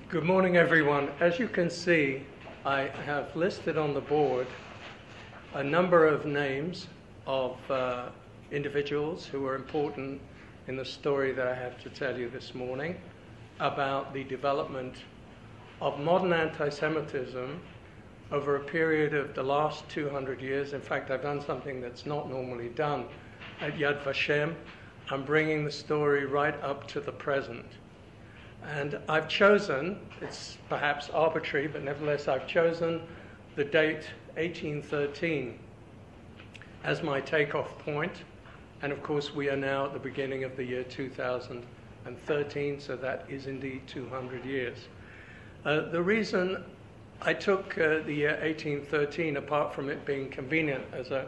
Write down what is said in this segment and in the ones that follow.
Good morning, everyone. As you can see, I have listed on the board a number of names of individuals who are important in the story that I have to tell you this morning about the development of modern anti-Semitism over a period of the last 200 years. In fact, I've done something that's not normally done at Yad Vashem. I'm bringing the story right up to the present. And I've chosen, it's perhaps arbitrary, but nevertheless I've chosen the date 1813 as my takeoff point. And of course we are now at the beginning of the year 2013, so that is indeed 200 years. The reason I took the year 1813, apart from it being convenient as an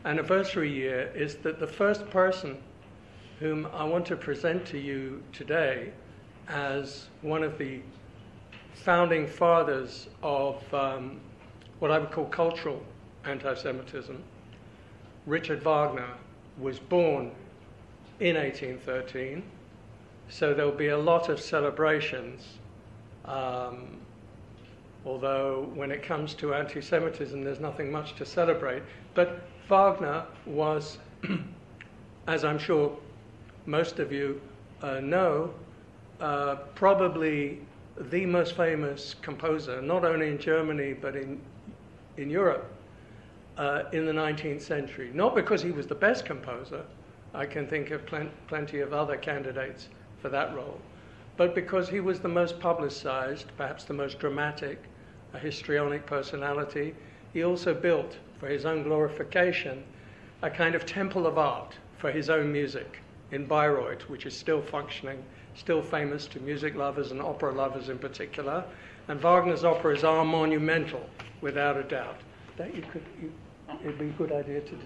anniversary year, is that the first person whom I want to present to you today as one of the founding fathers of what I would call cultural anti-Semitism, Richard Wagner, was born in 1813, so there'll be a lot of celebrations, although when it comes to anti-Semitism there's nothing much to celebrate. But Wagner was, as I'm sure most of you know, probably the most famous composer, not only in Germany but in Europe in the 19th century. Not because he was the best composer, I can think of plenty of other candidates for that role, but because he was the most publicized, perhaps the most dramatic, a histrionic personality. He also built, for his own glorification, a kind of temple of art for his own music in Bayreuth, which is still functioning, still famous to music lovers and opera lovers in particular. And Wagner's operas are monumental, without a doubt. That it'd be a good idea to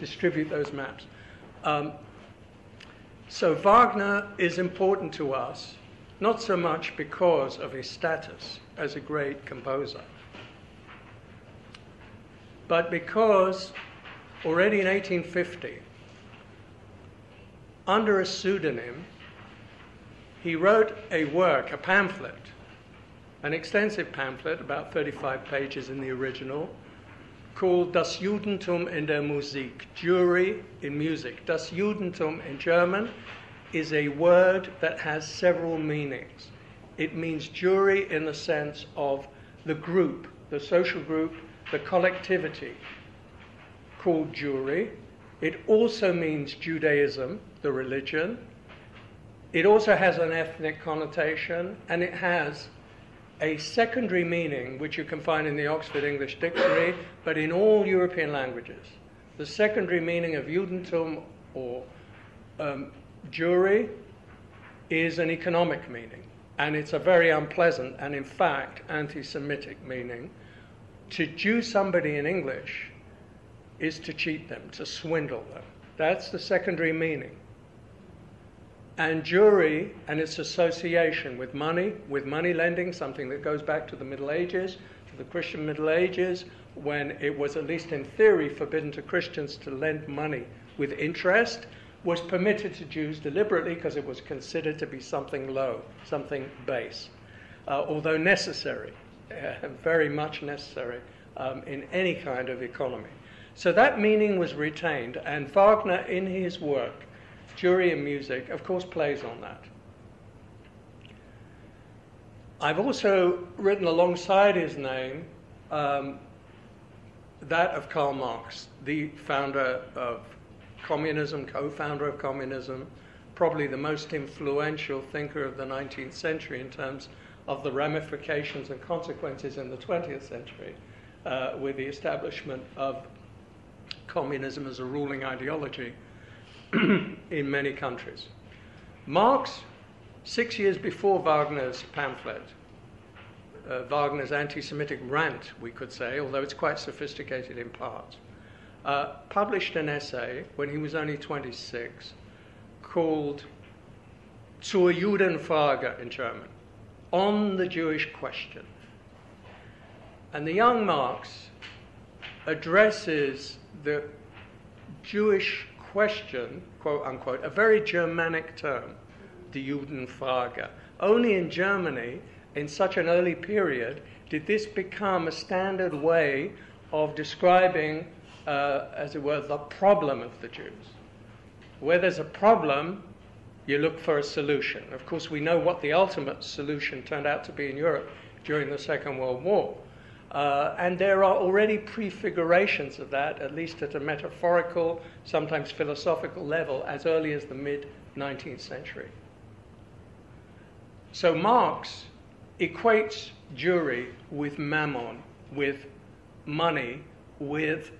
distribute those maps. So Wagner is important to us, not so much because of his status as a great composer, but because already in 1850, under a pseudonym, he wrote a work, a pamphlet, an extensive pamphlet, about 35 pages in the original, called Das Judentum in der Musik, Jewry in music. Das Judentum in German is a word that has several meanings. It means Jewry in the sense of the group, the social group, the collectivity called Jewry. It also means Judaism, the religion. It also has an ethnic connotation, and it has a secondary meaning, which you can find in the Oxford English Dictionary, but in all European languages. The secondary meaning of Judentum, or Jewry, is an economic meaning, and it's a very unpleasant and, in fact, anti-Semitic meaning. To Jew somebody in English is to cheat them, to swindle them. That's the secondary meaning. And Jewry and its association with money lending, something that goes back to the Middle Ages, to the Christian Middle Ages, when it was, at least in theory, forbidden to Christians to lend money with interest, was permitted to Jews deliberately because it was considered to be something low, something base, although necessary, very much necessary in any kind of economy. So that meaning was retained, and Wagner, in his work, Jewry in music, of course, plays on that. I've also written alongside his name that of Karl Marx, the founder of communism, co-founder of communism, probably the most influential thinker of the 19th century in terms of the ramifications and consequences in the 20th century with the establishment of communism as a ruling ideology in many countries. Marx, 6 years before Wagner's pamphlet, Wagner's anti-Semitic rant, we could say, although it's quite sophisticated in parts, published an essay when he was only 26 called Zur Judenfrage in German, on the Jewish question. And the young Marx addresses the Jewish question, quote unquote, a very Germanic term, die Judenfrage. Only in Germany in such an early period did this become a standard way of describing, as it were, the problem of the Jews. Where there's a problem, you look for a solution. Of course, we know what the ultimate solution turned out to be in Europe during the Second World War. And there are already prefigurations of that, at least at a metaphorical, sometimes philosophical level, as early as the mid-19th century. So Marx equates Jewry with mammon, with money, with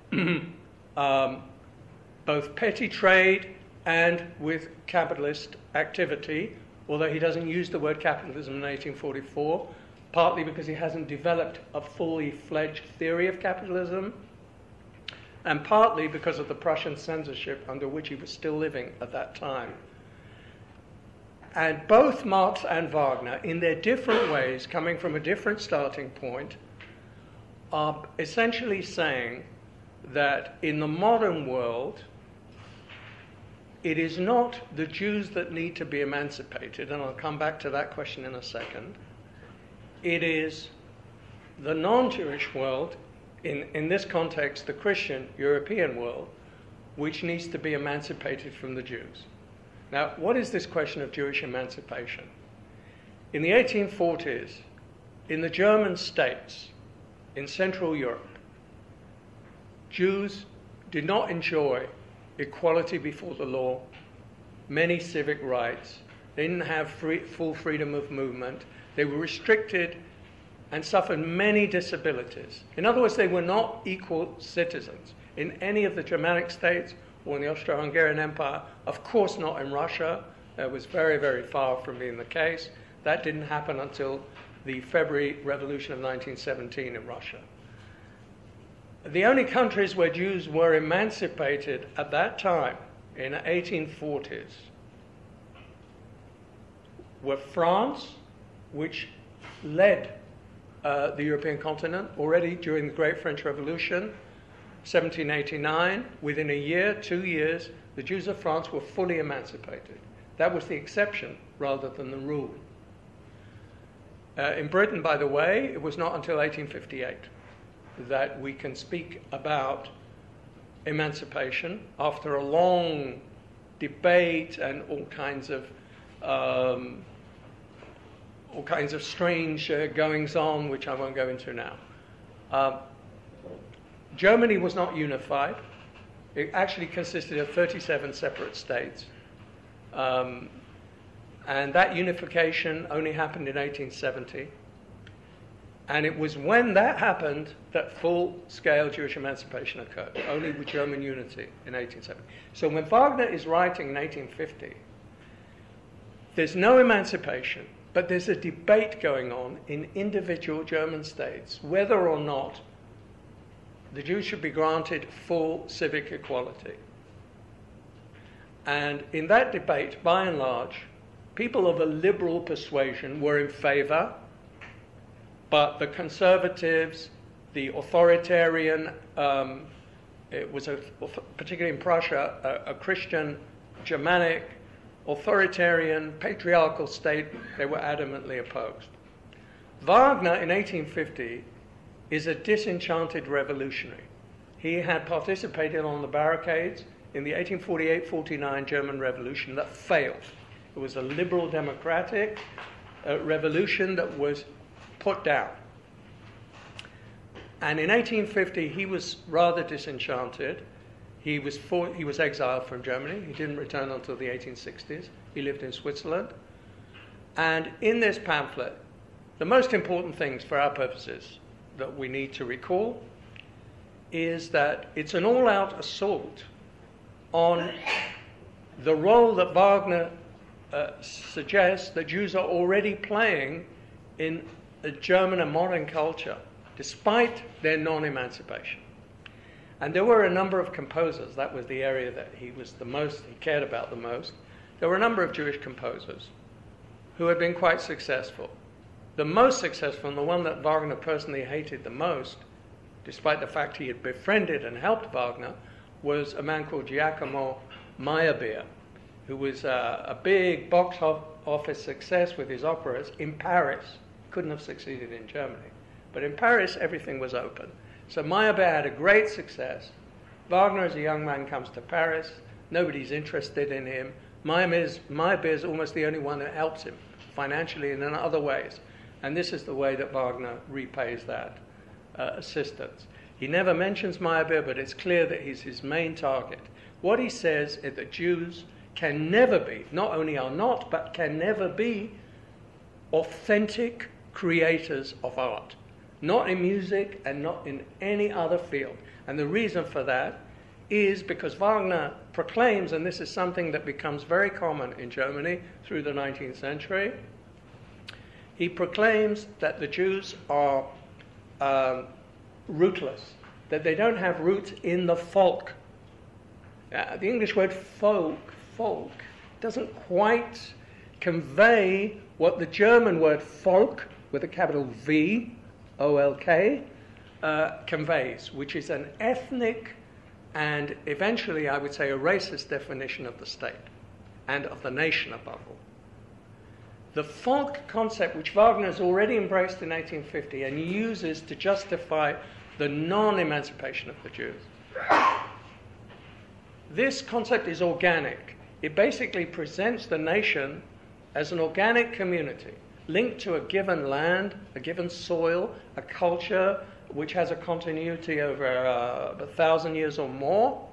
both petty trade and with capitalist activity, although he doesn't use the word capitalism in 1844, partly because he hasn't developed a fully fledged theory of capitalism, and partly because of the Prussian censorship under which he was still living at that time. And both Marx and Wagner, in their different ways, coming from a different starting point, are essentially saying that in the modern world, it is not the Jews that need to be emancipated, and I'll come back to that question in a second. It is the non-Jewish world, in this context, the Christian European world, which needs to be emancipated from the Jews. Now, what is this question of Jewish emancipation? In the 1840s, in the German states, in Central Europe, Jews did not enjoy equality before the law, many civic rights. They didn't have full freedom of movement. They were restricted and suffered many disabilities. In other words, they were not equal citizens in any of the Germanic states or in the Austro-Hungarian Empire. Of course not in Russia. That was very, very far from being the case. That didn't happen until the February Revolution of 1917 in Russia. The only countries where Jews were emancipated at that time, in the 1840s, were France, which led the European continent already during the Great French Revolution, 1789. Within a year, 2 years, the Jews of France were fully emancipated. That was the exception rather than the rule. In Britain, by the way, it was not until 1858 that we can speak about emancipation after a long debate and all kinds of strange goings on, which I won't go into now. Germany was not unified. It actually consisted of 37 separate states. And that unification only happened in 1870. And it was when that happened that full-scale Jewish emancipation occurred, only with German unity in 1870. So when Wagner is writing in 1850, there's no emancipation, but there's a debate going on in individual German states whether or not the Jews should be granted full civic equality. And in that debate, by and large, people of a liberal persuasion were in favor, but the conservatives, the authoritarian, it was particularly in Prussia, a Christian, Germanic, authoritarian, patriarchal state, they were adamantly opposed. Wagner in 1850 is a disenchanted revolutionary. He had participated on the barricades in the 1848-49 German Revolution that failed. It was a liberal democratic revolution that was put down. And in 1850, he was rather disenchanted. He was exiled from Germany. He didn't return until the 1860s. He lived in Switzerland. And in this pamphlet, the most important things for our purposes that we need to recall is that it's an all-out assault on the role that Wagner suggests that Jews are already playing in a German and modern culture, despite their non-emancipation. And there were a number of composers. That was the area that he cared about the most. There were a number of Jewish composers who had been quite successful. The most successful, and the one that Wagner personally hated the most, despite the fact he had befriended and helped Wagner, was a man called Giacomo Meyerbeer, who was a big box office success with his operas in Paris couldn't have succeeded in Germany. But in Paris, everything was open. So Meyerbeer had a great success. Wagner, as a young man, comes to Paris. Nobody's interested in him. Meyerbeer is almost the only one that helps him financially and in other ways. And this is the way that Wagner repays that assistance. He never mentions Meyerbeer, but it's clear that he's his main target. What he says is that Jews can never be, not only are not, but can never be authentic creators of art. Not in music and not in any other field. And the reason for that is because Wagner proclaims, and this is something that becomes very common in Germany through the 19th century, he proclaims that the Jews are rootless, that they don't have roots in the folk. The English word folk, doesn't quite convey what the German word Volk, with a capital V, O-L-K, conveys, which is an ethnic and eventually, I would say, a racist definition of the state and of the nation above all. The folk concept, which Wagner has already embraced in 1850 and uses to justify the non-emancipation of the Jews, this concept is organic. It basically presents the nation as an organic community linked to a given land, a given soil, a culture which has a continuity over 1,000 years or more.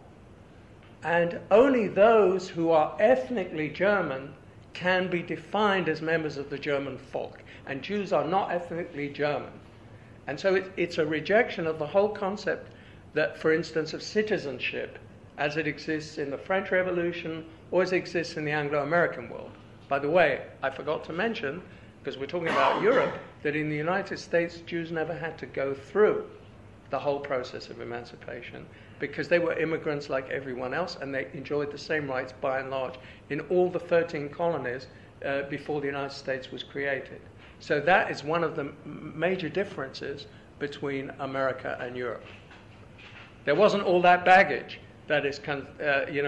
And only those who are ethnically German can be defined as members of the German folk. And Jews are not ethnically German. And so it's a rejection of the whole concept that, for instance, of citizenship as it exists in the French Revolution or as it exists in the Anglo-American world. By the way, I forgot to mention, because we're talking about Europe, that in the United States, Jews never had to go through the whole process of emancipation because they were immigrants like everyone else and they enjoyed the same rights by and large in all the 13 colonies before the United States was created. So that is one of the major differences between America and Europe. There wasn't all that baggage that is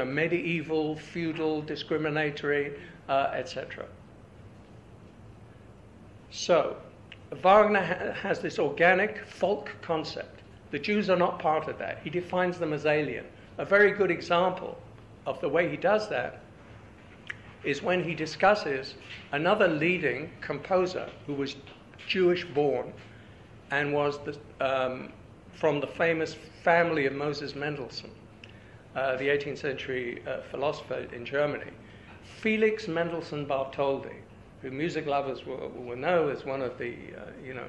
medieval, feudal, discriminatory, etc. So Wagner has this organic folk concept. The Jews are not part of that. He defines them as alien. A very good example of the way he does that is when he discusses another leading composer who was Jewish born and was from the famous family of Moses Mendelssohn, the 18th century philosopher in Germany, Felix Mendelssohn Bartholdy, who music lovers will know as one of the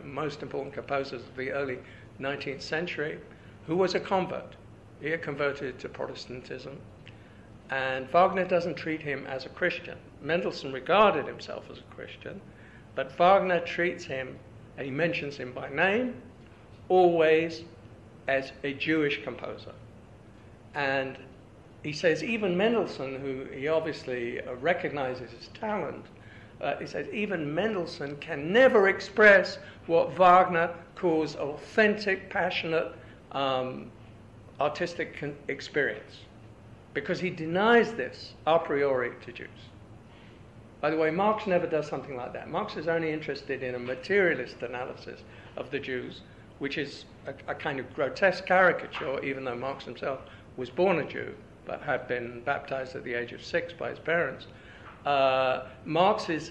most important composers of the early 19th century, who was a convert. He had converted to Protestantism, and Wagner doesn't treat him as a Christian. Mendelssohn regarded himself as a Christian, but Wagner treats him, and he mentions him by name, always as a Jewish composer. And he says even Mendelssohn, who he obviously recognizes his talent, he says even Mendelssohn can never express what Wagner calls authentic, passionate, artistic experience, because he denies this a priori to Jews. By the way, Marx never does something like that. Marx is only interested in a materialist analysis of the Jews, which is a kind of grotesque caricature, even though Marx himself was born a Jew, but had been baptized at the age of 6 by his parents. Marx's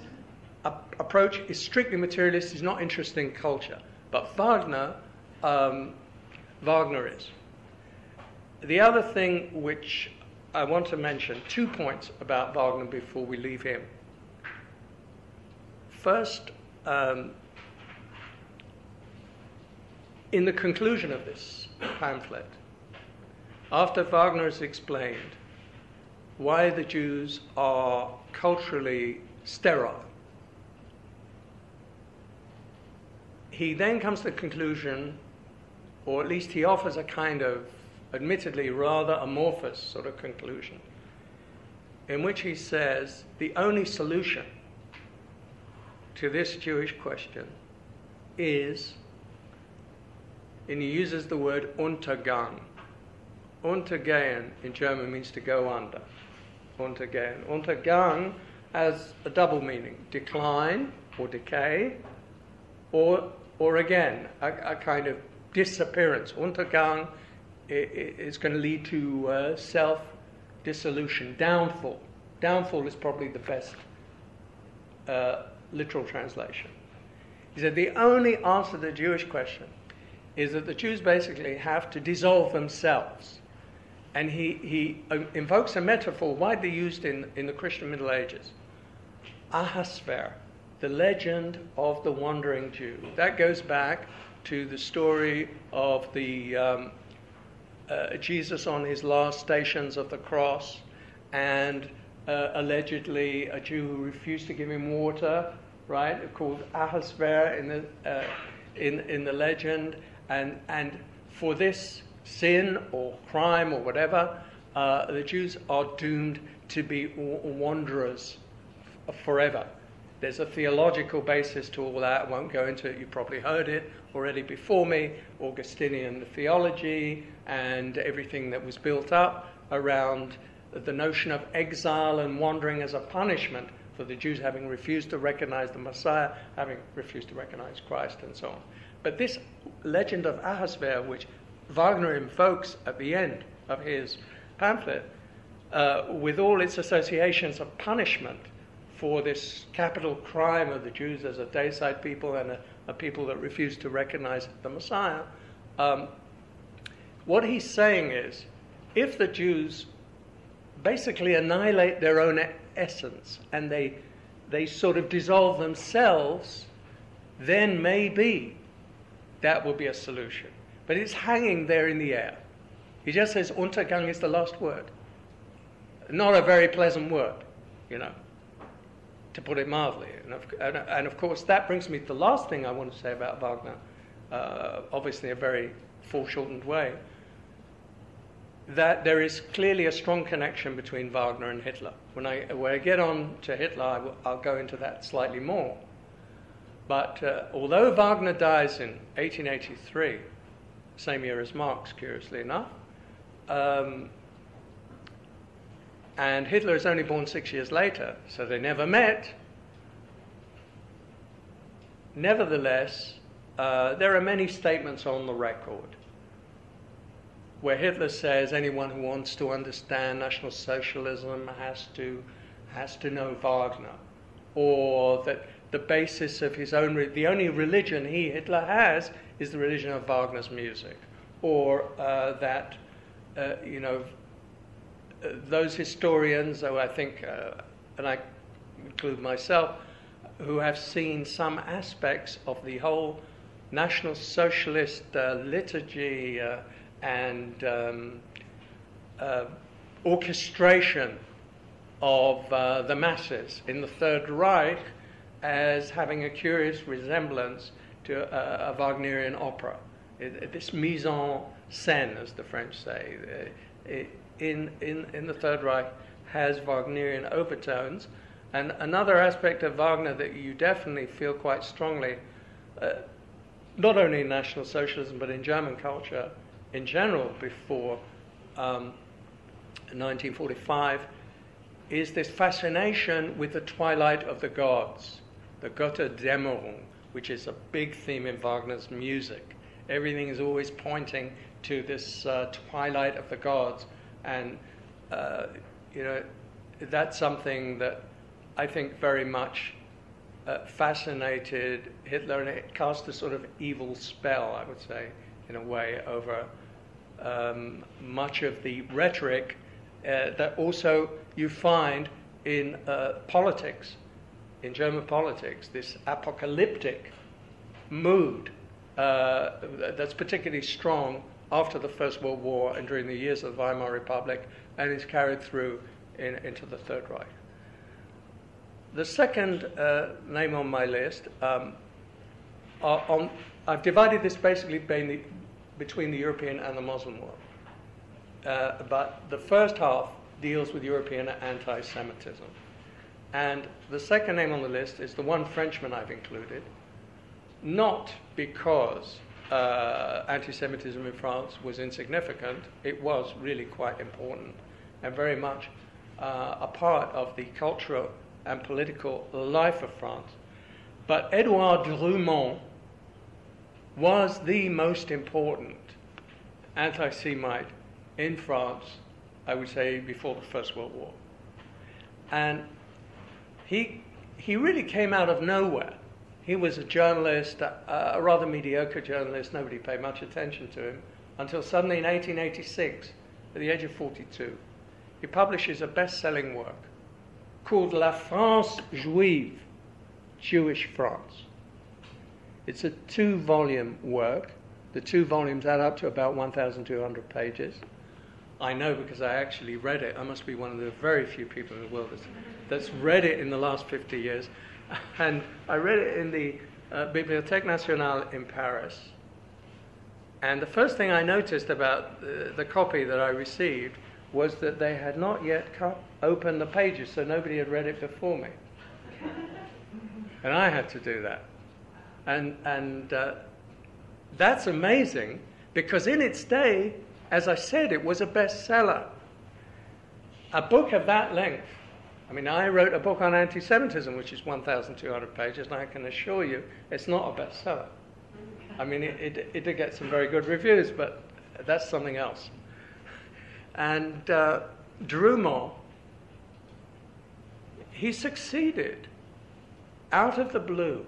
approach is strictly materialist. He's not interested in culture. But Wagner is. The other thing which I want to mention, 2 points about Wagner before we leave him. First, in the conclusion of this pamphlet, after Wagner has explained why the Jews are culturally sterile, he then comes to the conclusion, or at least he offers a kind of admittedly rather amorphous sort of conclusion, in which he says the only solution to this Jewish question is, and he uses the word Untergang. Untergehen in German means to go under. Untergehen. Untergang has a double meaning: decline or decay, or again, a kind of disappearance. Untergang is going to lead to self-dissolution, downfall. Downfall is probably the best literal translation. He said the only answer to the Jewish question is that the Jews basically have to dissolve themselves. And he invokes a metaphor widely used in the Christian Middle Ages. Ahasver, the legend of the wandering Jew. That goes back to the story of the Jesus on his last stations of the cross, and allegedly a Jew who refused to give him water, right? Called Ahasver in the legend, and for this sin or crime or whatever, the Jews are doomed to be wanderers forever. There's a theological basis to all that. I won't go into it. You probably heard it already before me. Augustinian theology and everything that was built up around the notion of exile and wandering as a punishment for the Jews having refused to recognize the Messiah, having refused to recognize Christ, and so on. But this legend of Ahasver, which Wagner invokes at the end of his pamphlet, with all its associations of punishment for this capital crime of the Jews as a Deicide people and a people that refuse to recognize the Messiah, what he's saying is, if the Jews basically annihilate their own essence and they sort of dissolve themselves, then maybe that will be a solution. But it's hanging there in the air. He just says Untergang is the last word. Not a very pleasant word, to put it mildly. And of course, that brings me to the last thing I want to say about Wagner, obviously a very foreshortened way, that there is clearly a strong connection between Wagner and Hitler. When I get on to Hitler, I'll go into that slightly more. But although Wagner dies in 1883, same year as Marx, curiously enough, and Hitler is only born 6 years later, so they never met. Nevertheless, there are many statements on the record where Hitler says anyone who wants to understand National Socialism has to know Wagner, or that the basis of his own, the only religion Hitler has is the religion of Wagner's music, or that those historians, though I think, and I include myself, who have seen some aspects of the whole National Socialist liturgy and orchestration of the masses in the Third Reich as having a curious resemblance to a Wagnerian opera. This mise en scène, as the French say, in the Third Reich has Wagnerian overtones. And another aspect of Wagner that you definitely feel quite strongly, not only in National Socialism but in German culture in general before 1945, is this fascination with the twilight of the gods, the Götterdämmerung, which is a big theme in Wagner's music. Everything is always pointing to this twilight of the gods, and that's something that I think very much fascinated Hitler, and it cast a sort of evil spell, I would say, in a way, over much of the rhetoric that also you find in politics, in German politics, this apocalyptic mood that's particularly strong after the First World War and during the years of the Weimar Republic, and is carried through into the Third Reich. The second name on my list, I've divided this basically between the European and the Muslim world. But the first half deals with European anti-Semitism. And the second name on the list is the one Frenchman I've included, not because anti-Semitism in France was insignificant. It was really quite important and very much a part of the cultural and political life of France. But Édouard Drumont was the most important anti-Semite in France, I would say, before the First World War. And he really came out of nowhere. He was a journalist, a rather mediocre journalist. Nobody paid much attention to him until suddenly in 1886, at the age of 42, he publishes a best-selling work called La France Juive, Jewish France. It's a 2-volume work. The 2 volumes add up to about 1,200 pages. I know because I actually read it. I must be one of the very few people in the world that's read it in the last 50 years. And I read it in the Bibliothèque Nationale in Paris. And the first thing I noticed about the copy that I received was that they had not yet opened the pages, so nobody had read it before me. And I had to do that. And that's amazing, because in its day, as I said, it was a bestseller. A book of that length. I mean, I wrote a book on anti-Semitism, which is 1,200 pages, and I can assure you it's not a bestseller. I mean, it did get some very good reviews, but that's something else. And Drummond, he succeeded out of the blue.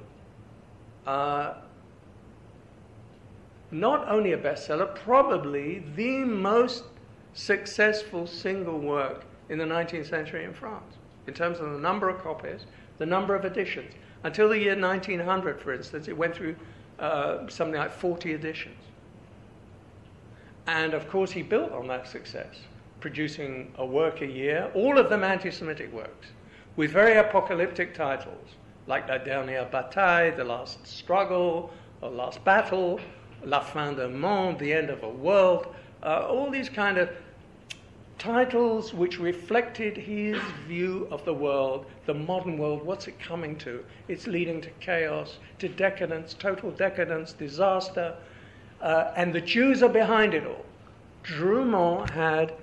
Not only a bestseller, probably the most successful single work in the 19th century in France, in terms of the number of copies, the number of editions. Until the year 1900, for instance, it went through something like 40 editions. And of course, he built on that success, producing a work a year, all of them anti-Semitic works, with very apocalyptic titles, like La Dernière Bataille, The Last Struggle, or Last Battle, La Fin du Monde, The End of a World, all these kind of titles which reflected his view of the world, the modern world. What's it coming to? It's leading to chaos, to decadence, total decadence, disaster, and the Jews are behind it all. Drummond had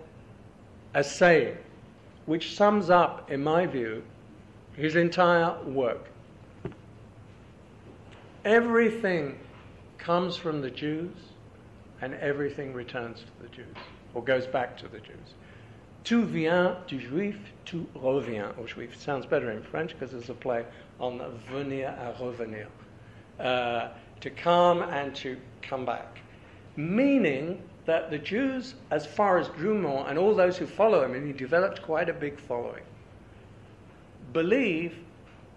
a saying which sums up, in my view, his entire work. Everything comes from the Jews, and everything returns to the Jews, or goes back to the Jews. Tout vient du juif, tout revient au juif. It sounds better in French because there's a play on venir à revenir. To come and to come back. Meaning that the Jews, as far as Drummond and all those who follow him, and he developed quite a big following, believe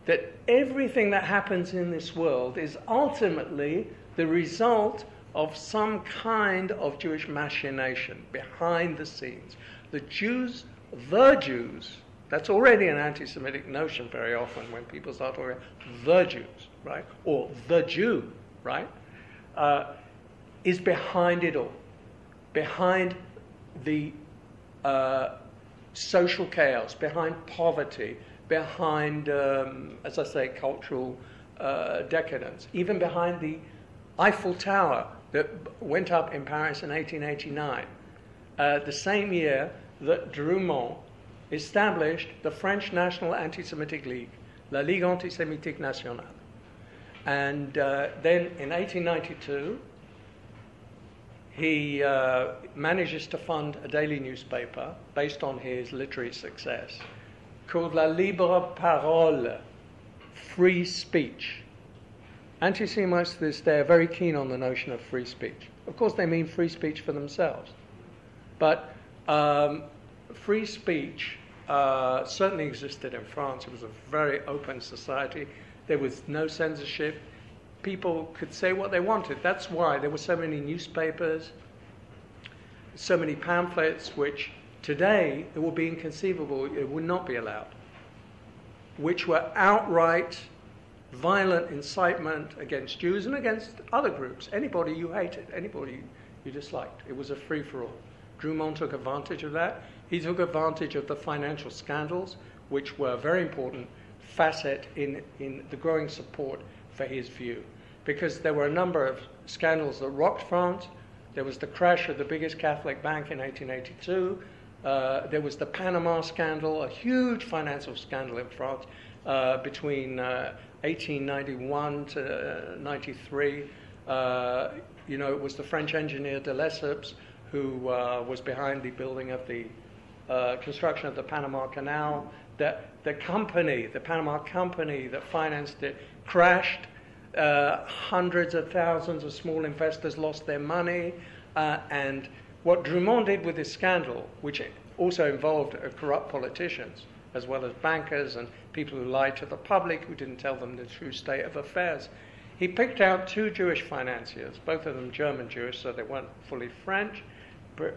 that everything that happens in this world is ultimately the result of some kind of Jewish machination behind the scenes. The Jews, that's already an anti-Semitic notion very often when people start talking about the Jews, right? Or the Jew, right? Is behind it all. Behind the social chaos, behind poverty, behind, as I say, cultural decadence, even behind the Eiffel Tower that went up in Paris in 1889, the same year that Drummond established the French National Anti-Semitic League, La Ligue Antisémitique Nationale. And then in 1892, he manages to fund a daily newspaper based on his literary success called La Libre Parole, free speech. Anti-Semites to this day are very keen on the notion of free speech. Of course, they mean free speech for themselves. But free speech certainly existed in France. It was a very open society. There was no censorship. People could say what they wanted. That's why there were so many newspapers, so many pamphlets, which today it would be inconceivable, it would not be allowed, which were outright violent incitement against Jews and against other groups, anybody you hated, anybody you disliked. It was a free-for-all. Drummond took advantage of that. He took advantage of the financial scandals, which were a very important facet in the growing support for his view. Because there were a number of scandals that rocked France. There was the crash of the biggest Catholic bank in 1882. There was the Panama scandal, a huge financial scandal in France between 1891 to 93. It was the French engineer de Lesseps who was behind the building of the construction of the Panama Canal. The company, the Panama company that financed it, crashed. Hundreds of thousands of small investors lost their money. And what Drummond did with this scandal, which also involved corrupt politicians, as well as bankers and people who lied to the public, who didn't tell them the true state of affairs, he picked out two Jewish financiers, both of them German Jewish, so they weren't fully French,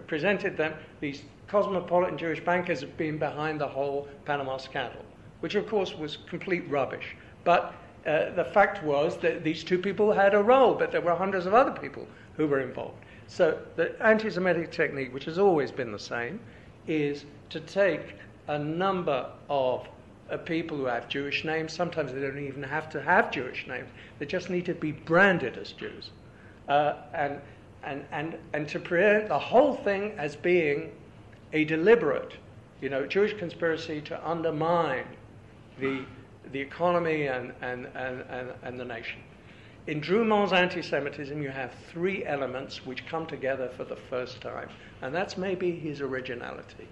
presented them, these cosmopolitan Jewish bankers, have been behind the whole Panama scandal, which of course was complete rubbish. But the fact was that these two people had a role, but there were hundreds of other people who were involved. So the anti-Semitic technique, which has always been the same, is to take a number of people who have Jewish names. Sometimes they don't even have to have Jewish names. They just need to be branded as Jews. And to present the whole thing as being a deliberate, Jewish conspiracy to undermine the economy and the nation. In Drummond's anti-Semitism, you have three elements which come together for the first time, and that's maybe his originality.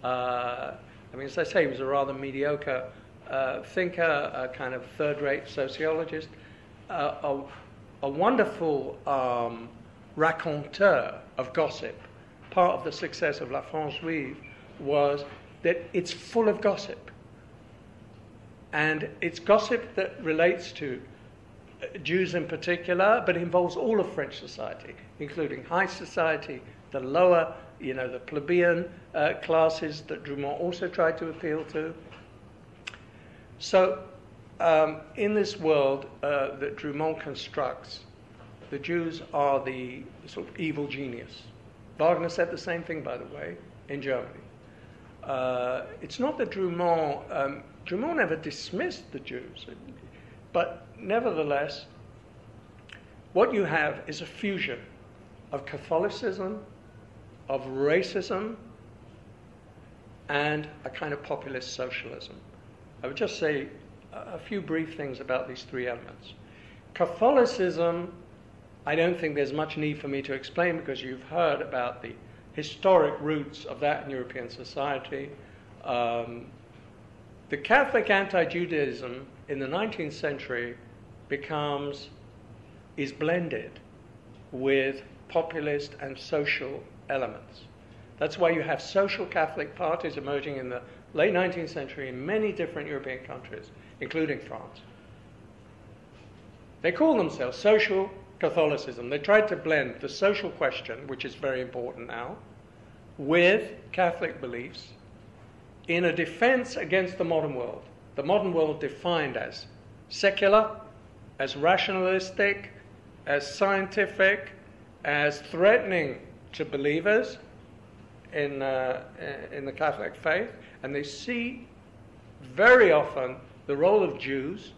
As I say, he was a rather mediocre thinker, a kind of third-rate sociologist, a wonderful raconteur of gossip. Part of the success of La France Juive was that it's full of gossip. And it's gossip that relates to Jews in particular, but involves all of French society, including high society, the lower, the plebeian classes that Drummond also tried to appeal to. So in this world that Drummond constructs, the Jews are the sort of evil genius. Wagner said the same thing, by the way, in Germany. It's not that Drummond never dismissed the Jews, but nevertheless, what you have is a fusion of Catholicism, of racism, and a kind of populist socialism. I would just say a few brief things about these three elements. Catholicism, I don't think there's much need for me to explain, because you've heard about the historic roots of that in European society. The Catholic anti-Judaism in the 19th century is blended with populist and social elements. That's why you have social Catholic parties emerging in the late 19th century in many different European countries, including France. They call themselves social Catholicism. They tried to blend the social question, which is very important now, with Catholic beliefs in a defense against the modern world. The modern world defined as secular, as rationalistic, as scientific, as threatening to believers in the Catholic faith. And they see very often the role of Jews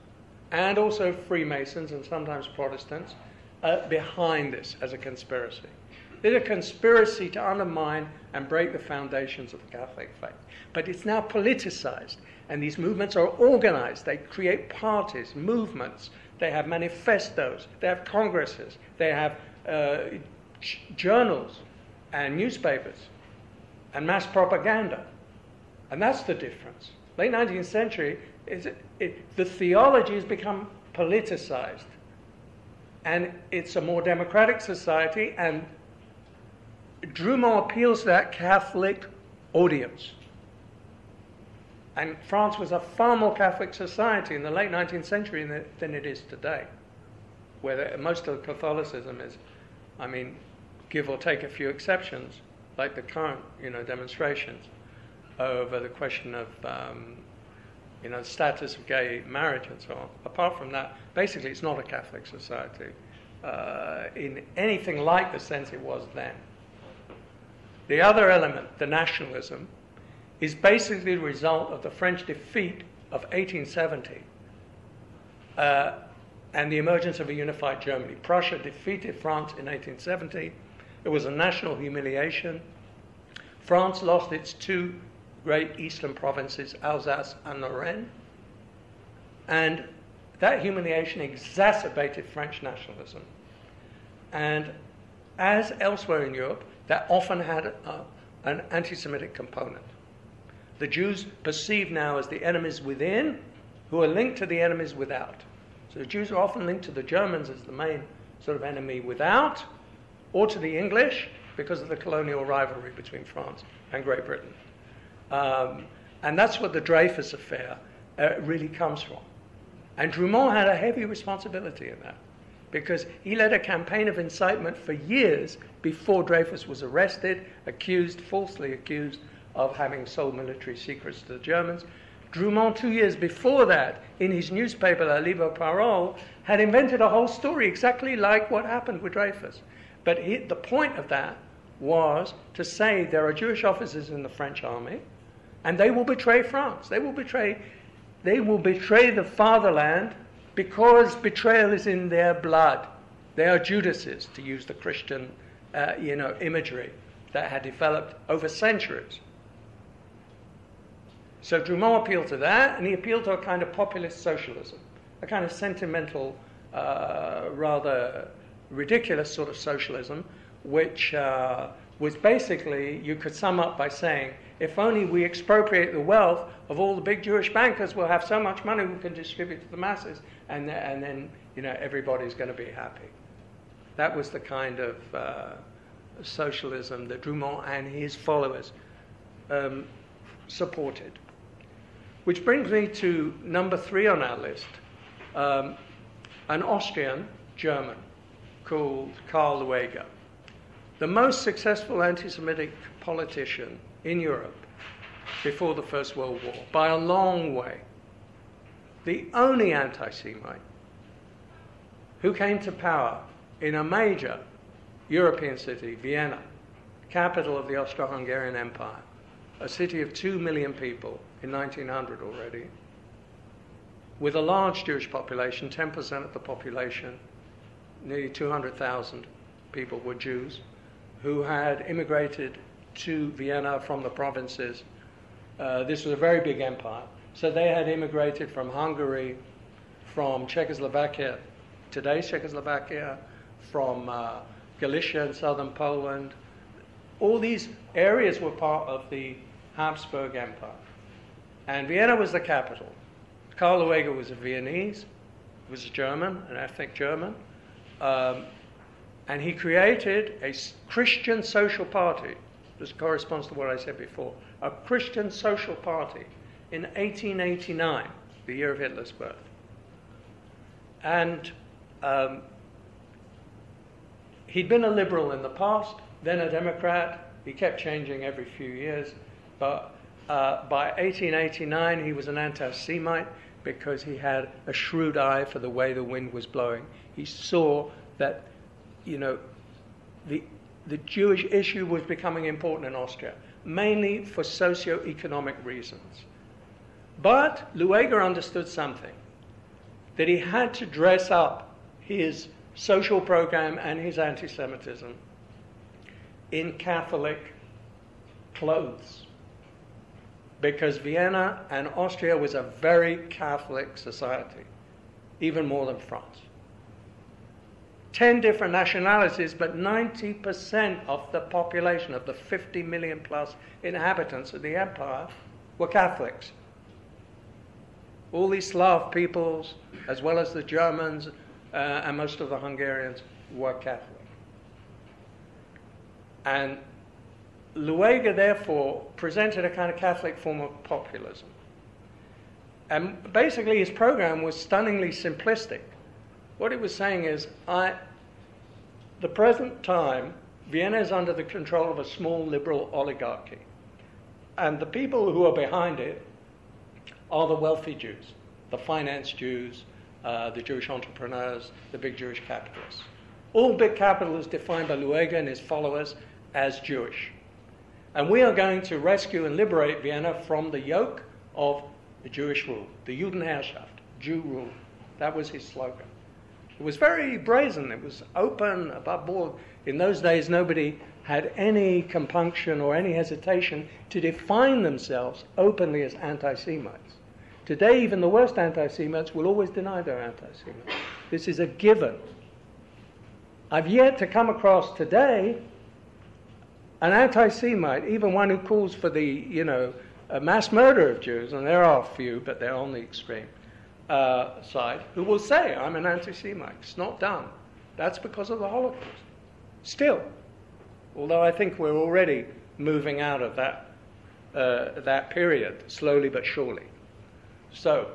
and also Freemasons and sometimes Protestants behind this as a conspiracy. There's a conspiracy to undermine and break the foundations of the Catholic faith. But it's now politicized, and these movements are organized. They create parties, movements. They have manifestos. They have congresses. They have journals and newspapers and mass propaganda. And that's the difference. Late 19th century, the theology has become politicized. And it's a more democratic society, and Drummond appeals to that Catholic audience. And France was a far more Catholic society in the late 19th century than it is today, where most of Catholicism is, give or take a few exceptions, like the current, demonstrations over the question of, the status of gay marriage and so on. Apart from that, basically it's not a Catholic society in anything like the sense it was then. The other element, the nationalism, is basically the result of the French defeat of 1870 and the emergence of a unified Germany. Prussia defeated France in 1870. It was a national humiliation. France lost its two great eastern provinces, Alsace and Lorraine. And that humiliation exacerbated French nationalism. And as elsewhere in Europe, that often had an anti-Semitic component. The Jews perceived now as the enemies within, who are linked to the enemies without. So the Jews are often linked to the Germans as the main sort of enemy without, or to the English because of the colonial rivalry between France and Great Britain. And that's what the Dreyfus affair really comes from. And Drumont had a heavy responsibility in that, because he led a campaign of incitement for years before Dreyfus was arrested, falsely accused of having sold military secrets to the Germans. Drumont, 2 years before that, in his newspaper, La Libre Parole, had invented a whole story exactly like what happened with Dreyfus. But the point of that was to say there are Jewish officers in the French army, and they will betray France. They will betray the fatherland, because betrayal is in their blood. They are Judases, to use the Christian imagery that had developed over centuries. So Drumont appealed to that, and he appealed to a kind of populist socialism, a kind of sentimental, rather ridiculous sort of socialism, which was basically, you could sum up by saying, if only we expropriate the wealth of all the big Jewish bankers, we'll have so much money we can distribute to the masses, and then everybody's going to be happy. That was the kind of socialism that Drumont and his followers supported. Which brings me to number 3 on our list, an Austrian German called Karl Lueger, the most successful anti-Semitic politician in Europe before the First World War, by a long way. The only anti-Semite who came to power in a major European city, Vienna, capital of the Austro-Hungarian Empire, a city of 2 million people in 1900 already, with a large Jewish population, 10% of the population, nearly 200,000 people were Jews, who had immigrated to Vienna from the provinces. This was a very big empire. So they had immigrated from Hungary, from Czechoslovakia, today's Czechoslovakia, from Galicia and southern Poland. All these areas were part of the Habsburg Empire. And Vienna was the capital. Karl Lueger was a Viennese, was a German, an ethnic German. And he created a Christian social party. This corresponds to what I said before. A Christian social party in 1889, the year of Hitler's birth. And he'd been a liberal in the past, then a Democrat. He kept changing every few years. But by 1889, he was an anti-Semite because he had a shrewd eye for the way the wind was blowing. He saw that, the Jewish issue was becoming important in Austria, mainly for socio-economic reasons. But Lueger understood something, that he had to dress up his social program and his anti-Semitism in Catholic clothes, because Vienna and Austria was a very Catholic society, even more than France. 10 different nationalities, but 90% of the population, of the 50 million plus inhabitants of the empire, were Catholics. All these Slav peoples, as well as the Germans and most of the Hungarians, were Catholic. And Lueger, therefore, presented a kind of Catholic form of populism. And basically his program was stunningly simplistic. What it was saying is, the present time, Vienna is under the control of a small liberal oligarchy. And the people who are behind it are the wealthy Jews, the finance Jews, the Jewish entrepreneurs, the big Jewish capitalists. All big capital is defined by Lueger and his followers as Jewish. And we are going to rescue and liberate Vienna from the yoke of the Jewish rule, the Judenherrschaft, Jew rule. That was his slogan. It was very brazen. It was open, above board. In those days, nobody had any compunction or any hesitation to define themselves openly as anti-Semites. Today, even the worst anti-Semites will always deny they're anti-Semites. This is a given. I've yet to come across today an anti-Semite, even one who calls for the, mass murder of Jews, and there are a few, but they're on the extreme side, who will say, I'm an anti-Semite. It's not done. That's because of the Holocaust. Still, although I think we're already moving out of that period, slowly but surely. So,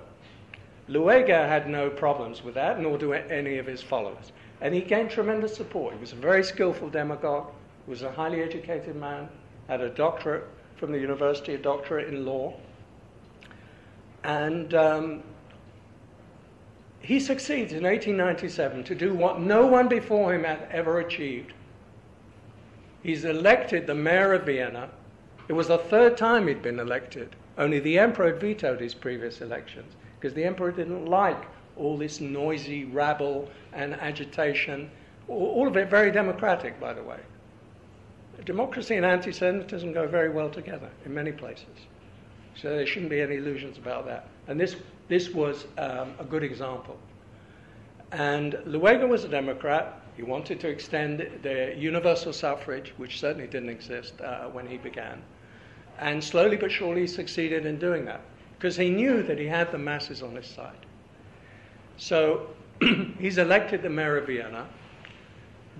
Luega had no problems with that, nor do any of his followers. And he gained tremendous support. He was a very skillful demagogue, was a highly educated man, had a doctorate from the university, a doctorate in law. And he succeeds in 1897 to do what no one before him had ever achieved. He's elected the mayor of Vienna. It was the third time he'd been elected. Only the emperor had vetoed his previous elections because the emperor didn't like all this noisy rabble and agitation, all of it very democratic, by the way. Democracy and anti-Semitism go very well together in many places. So there shouldn't be any illusions about that. And this was a good example. And Luega was a Democrat. He wanted to extend the universal suffrage, which certainly didn't exist when he began. And slowly but surely he succeeded in doing that, because he knew that he had the masses on his side. So he's elected the mayor of Vienna,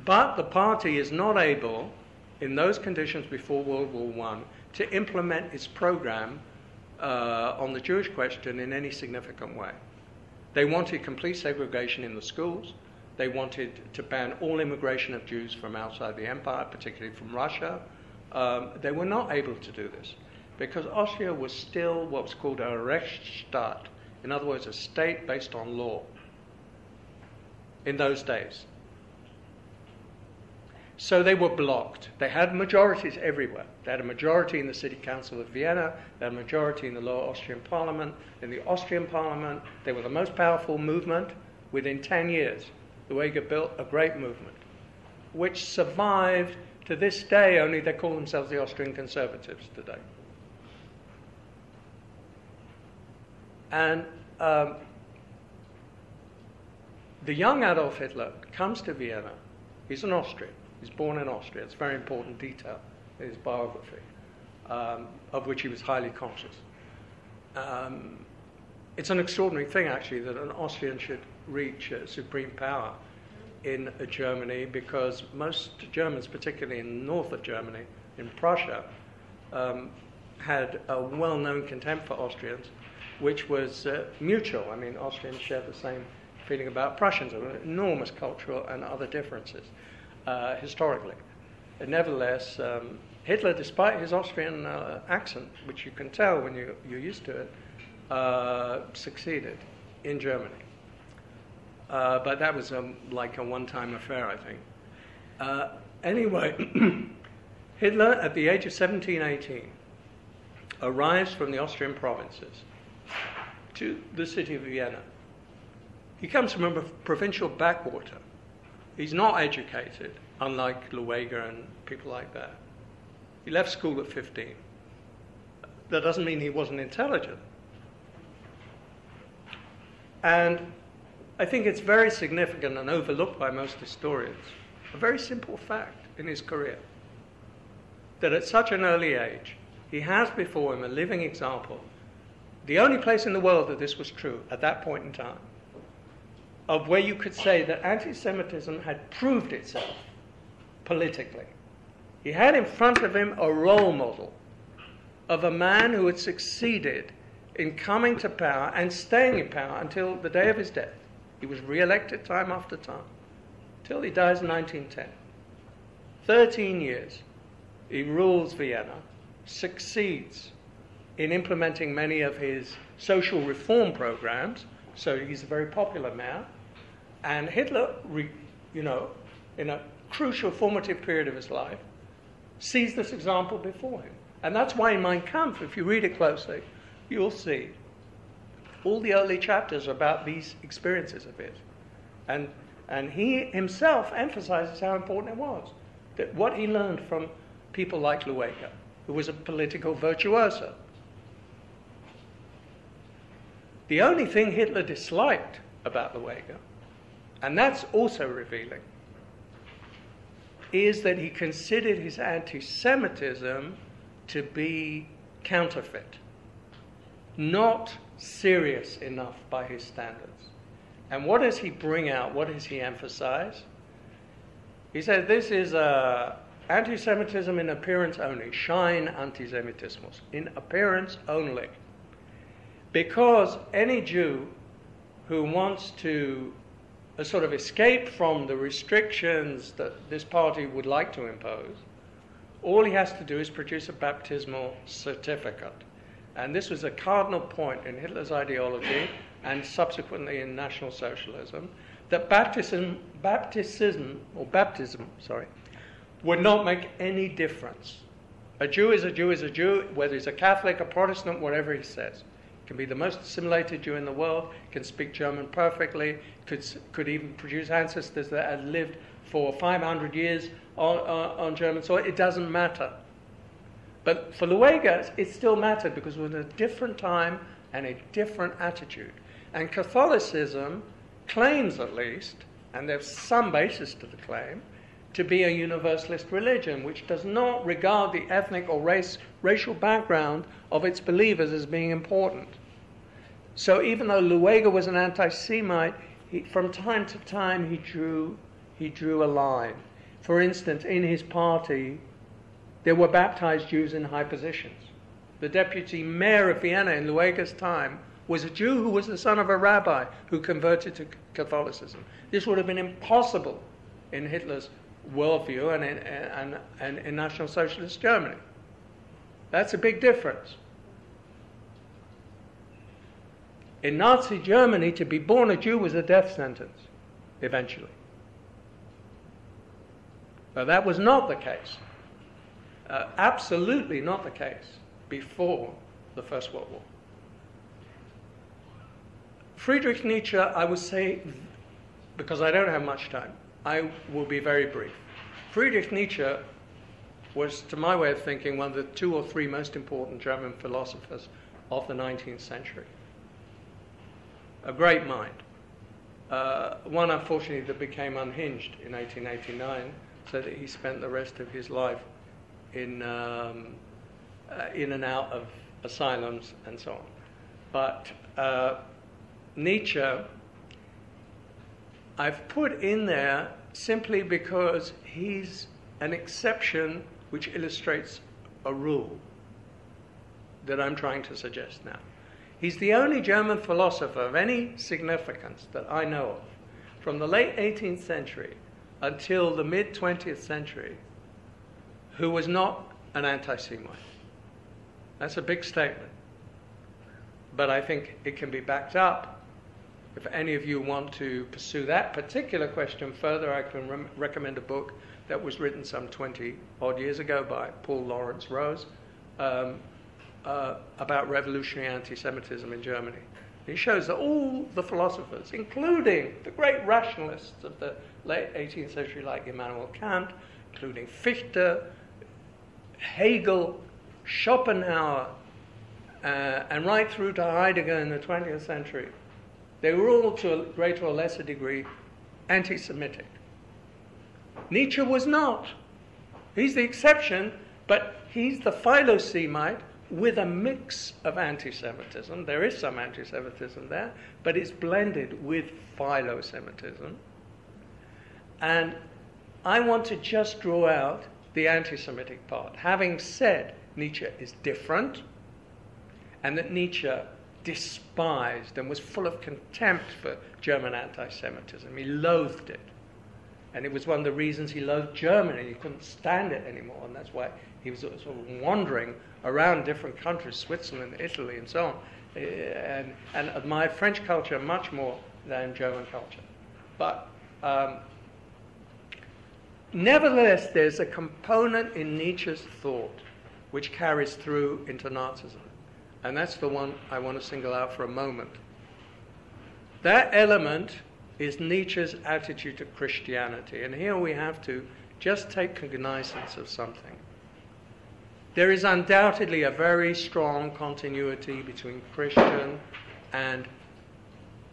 but the party is not able, in those conditions before World War I, to implement its program on the Jewish question in any significant way. They wanted complete segregation in the schools. They wanted to ban all immigration of Jews from outside the empire, particularly from Russia. They were not able to do this because Austria was still what was called a Rechtsstaat, in other words, a state based on law in those days. So they were blocked. They had majorities everywhere. They had a majority in the City Council of Vienna. They had a majority in the Lower Austrian Parliament. In the Austrian Parliament, they were the most powerful movement. Within 10 years, Luega built a great movement, which survived to this day, only they call themselves the Austrian Conservatives today. And the young Adolf Hitler comes to Vienna. He's an Austrian. He's born in Austria. It's a very important detail in his biography, of which he was highly conscious. It's an extraordinary thing, actually, that an Austrian should reach supreme power in Germany, because most Germans, particularly in the north of Germany, in Prussia, had a well-known contempt for Austrians, which was mutual. I mean, Austrians shared the same feeling about Prussians. There were enormous cultural and other differences historically. And nevertheless, Hitler, despite his Austrian accent, which you can tell when you're used to it, succeeded in Germany. But that was like a one-time affair, I think. Anyway, Hitler, at the age of 17, 18, arrives from the Austrian provinces to the city of Vienna. He comes from a provincial backwater. He's not educated, unlike Luega and people like that. He left school at 15. That doesn't mean he wasn't intelligent. And I think it's very significant and overlooked by most historians, a very simple fact in his career, that at such an early age, he has before him a living example, the only place in the world that this was true at that point in time, of where you could say that anti-Semitism had proved itself politically. He had in front of him a role model of a man who had succeeded in coming to power and staying in power until the day of his death. He was re-elected time after time, till he dies in 1910. 13 years, he rules Vienna, succeeds in implementing many of his social reform programs, so he's a very popular man. And Hitler, in a crucial formative period of his life, sees this example before him. And that's why in Mein Kampf, if you read it closely, you'll see all the early chapters are about these experiences of his. And he himself emphasizes how important it was, that what he learned from people like Luega, who was a political virtuoso. The only thing Hitler disliked about Luega, and that's also revealing, is that he considered his anti-Semitism to be counterfeit, not serious enough by his standards. And what does he bring out? What does he emphasize? He said this is anti-Semitism in appearance only, Schein Antisemitismus, in appearance only. Because any Jew who wants to sort of escape from the restrictions that this party would like to impose, all he has to do is produce a baptismal certificate. And this was a cardinal point in Hitler's ideology and subsequently in National Socialism, that baptism would not make any difference. A Jew is a Jew is a Jew, whether he's a Catholic, a Protestant, whatever he says. Can be the most assimilated Jew in the world, can speak German perfectly, could even produce ancestors that had lived for 500 years on German soil. It doesn't matter. But for Lueger, it still mattered because it was a different time and a different attitude. And Catholicism claims, at least, and there's some basis to the claim, to be a universalist religion, which does not regard the ethnic or racial background of its believers as being important. So even though Lueger was an anti-Semite, from time to time he drew a line. For instance, in his party, there were baptized Jews in high positions. The deputy mayor of Vienna in Lueger's time was a Jew who was the son of a rabbi who converted to Catholicism. This would have been impossible in Hitler's worldview and in National Socialist Germany. That's a big difference. In Nazi Germany, to be born a Jew was a death sentence, eventually. But that was not the case. Absolutely not the case before the First World War. Friedrich Nietzsche, I would say, because I don't have much time, I will be very brief. Friedrich Nietzsche was, to my way of thinking, one of the 2 or 3 most important German philosophers of the 19th century. A great mind. One, unfortunately, that became unhinged in 1889, so that he spent the rest of his life in and out of asylums and so on. But Nietzsche, I've put in there simply because he's an exception which illustrates a rule that I'm trying to suggest now. He's the only German philosopher of any significance that I know of, from the late 18th century until the mid-20th century, who was not an anti-Semite. That's a big statement. But I think it can be backed up. If any of you want to pursue that particular question further, I can recommend a book that was written some 20-odd years ago by Paul Lawrence Rose about revolutionary anti-Semitism in Germany. He shows that all the philosophers, including the great rationalists of the late 18th century like Immanuel Kant, including Fichte, Hegel, Schopenhauer, and right through to Heidegger in the 20th century, they were all, to a greater or lesser degree, anti-Semitic. Nietzsche was not. He's the exception, but he's the Philo-Semite with a mix of anti-Semitism. There is some anti-Semitism there, but it's blended with Philo-Semitism. And I want to just draw out the anti-Semitic part, having said Nietzsche is different, and that Nietzsche despised and was full of contempt for German anti-Semitism. He loathed it. And it was one of the reasons he loathed Germany. He couldn't stand it anymore, and that's why he was sort of wandering around different countries, Switzerland, Italy, and so on, and admired French culture much more than German culture. But nevertheless, there's a component in Nietzsche's thought which carries through into Nazism. And that's the one I want to single out for a moment. That element is Nietzsche's attitude to Christianity. And here we have to just take cognizance of something. There is undoubtedly a very strong continuity between Christian and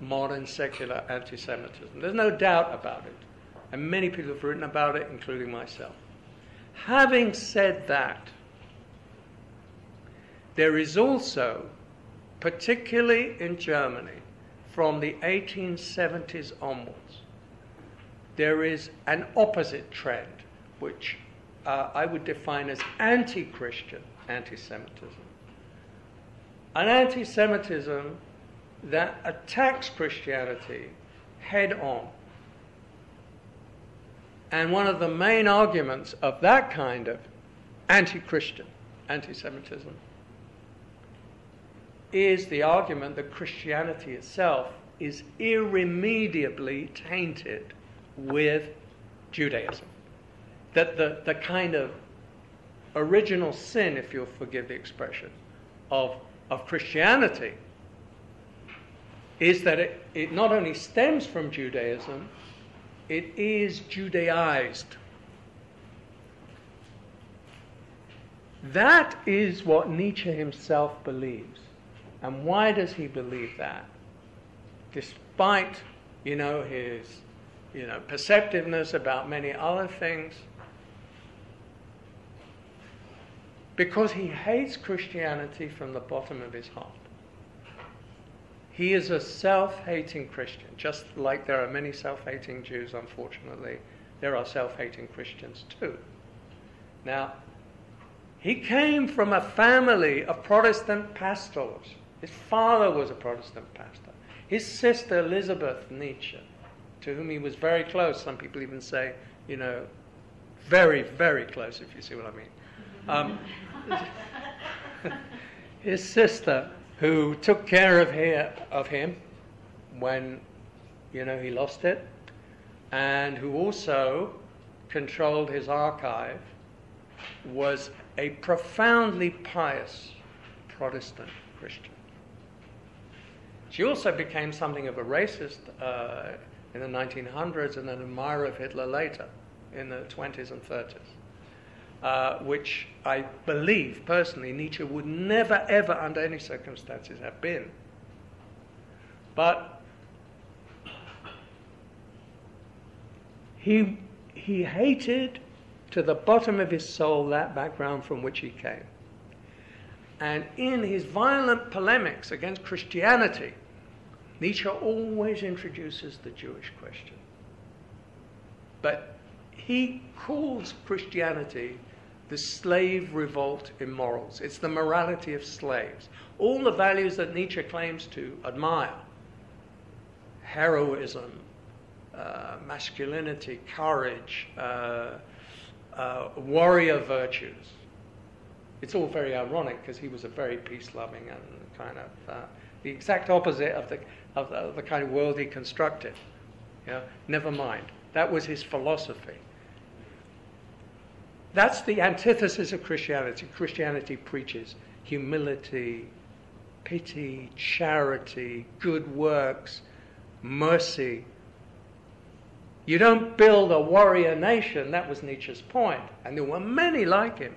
modern secular anti-Semitism. There's no doubt about it. And many people have written about it, including myself. Having said that, there is also, particularly in Germany, from the 1870s onwards, there is an opposite trend, which I would define as anti-Christian anti-Semitism. An anti-Semitism that attacks Christianity head on. And one of the main arguments of that kind of anti-Christian anti-Semitism is the argument that Christianity itself is irremediably tainted with Judaism. That the kind of original sin, if you'll forgive the expression, of Christianity is that it not only stems from Judaism, it is Judaized. That is what Nietzsche himself believes. And why does he believe that? Despite, his, perceptiveness about many other things. Because he hates Christianity from the bottom of his heart. He is a self-hating Christian, just like there are many self-hating Jews, unfortunately. There are self-hating Christians too. Now, he came from a family of Protestant pastors. His father was a Protestant pastor. His sister, Elizabeth Nietzsche, to whom he was very close, some people even say, very, very close, if you see what I mean. His sister, who took care of him when, he lost it, and who also controlled his archive, was a profoundly pious Protestant Christian. She also became something of a racist in the 1900s and an admirer of Hitler later, in the 20s and 30s. Which I believe, personally, Nietzsche would never, ever, under any circumstances, have been. But he hated to the bottom of his soul that background from which he came. And in his violent polemics against Christianity, Nietzsche always introduces the Jewish question. But he calls Christianity the slave revolt in morals. It's the morality of slaves. All the values that Nietzsche claims to admire, heroism, masculinity, courage, warrior virtues. It's all very ironic because he was a very peace-loving and kind of the exact opposite of the kind of world he constructed. Never mind. That was his philosophy. That's the antithesis of Christianity. Christianity preaches humility, pity, charity, good works, mercy. You don't build a warrior nation. That was Nietzsche's point. And there were many like him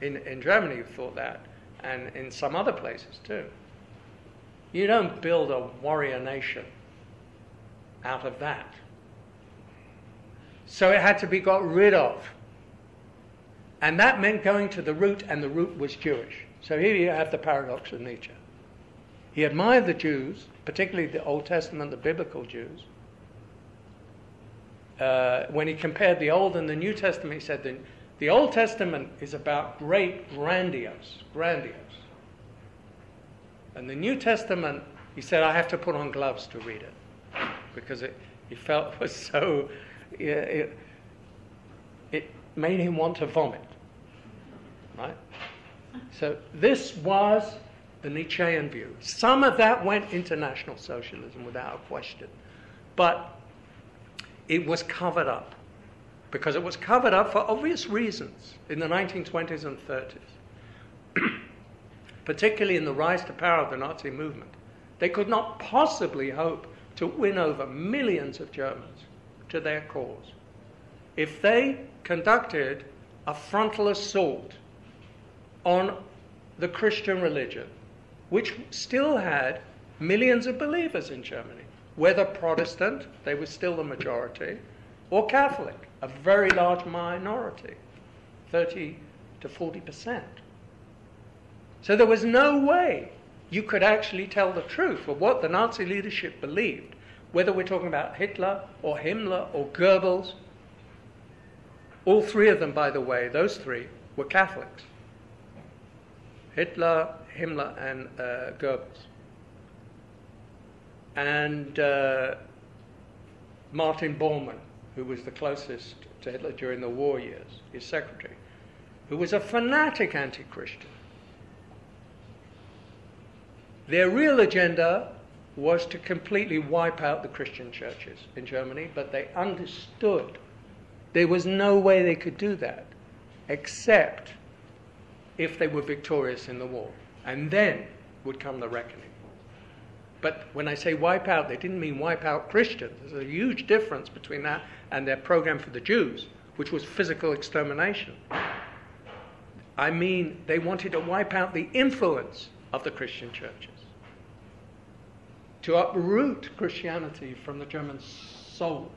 in Germany who thought that, and in some other places too. You don't build a warrior nation out of that. So it had to be got rid of. And that meant going to the root, and the root was Jewish. So here you have the paradox of Nietzsche. He admired the Jews, particularly the Old Testament, the biblical Jews. When he compared the Old and the New Testament, he said the Old Testament is about great, grandiose. And the New Testament, he said, I have to put on gloves to read it. Because he felt it was so... It made him want to vomit. Right? So this was the Nietzschean view. Some of that went into National Socialism without a question. But it was covered up. Because it was covered up for obvious reasons in the 1920s and 30s. Particularly in the rise to power of the Nazi movement. They could not possibly hope to win over millions of Germans to their cause if they conducted a frontal assault on the Christian religion, which still had millions of believers in Germany. Whether Protestant, they were still the majority, or Catholic, a very large minority, 30 to 40%. So there was no way you could actually tell the truth of what the Nazi leadership believed, whether we're talking about Hitler or Himmler or Goebbels. All three of them, by the way, those three were Catholics. Hitler, Himmler, and Goebbels. And Martin Bormann, who was the closest to Hitler during the war years, his secretary, who was a fanatic anti-Christian. Their real agenda was to completely wipe out the Christian churches in Germany, but they understood there was no way they could do that except if they were victorious in the war. And then would come the reckoning. But when I say wipe out, they didn't mean wipe out Christians. There's a huge difference between that and their program for the Jews, which was physical extermination. I mean, they wanted to wipe out the influence of the Christian churches, to uproot Christianity from the German soul.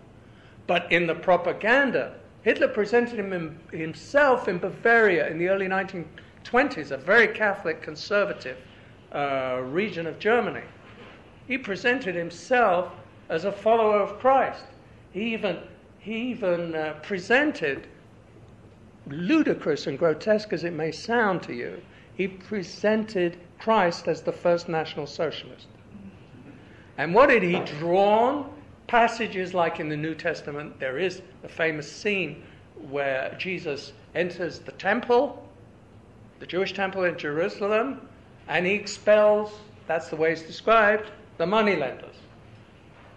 But in the propaganda, Hitler presented himself in Bavaria in the early 1920s, a very Catholic, conservative region of Germany. He presented himself as a follower of Christ. He even presented, ludicrous and grotesque as it may sound to you, he presented Christ as the first National Socialist. And what had he drawn? Passages like in the New Testament, there is a famous scene where Jesus enters the temple, the Jewish temple in Jerusalem, and he expels, that's the way it's described, the moneylenders.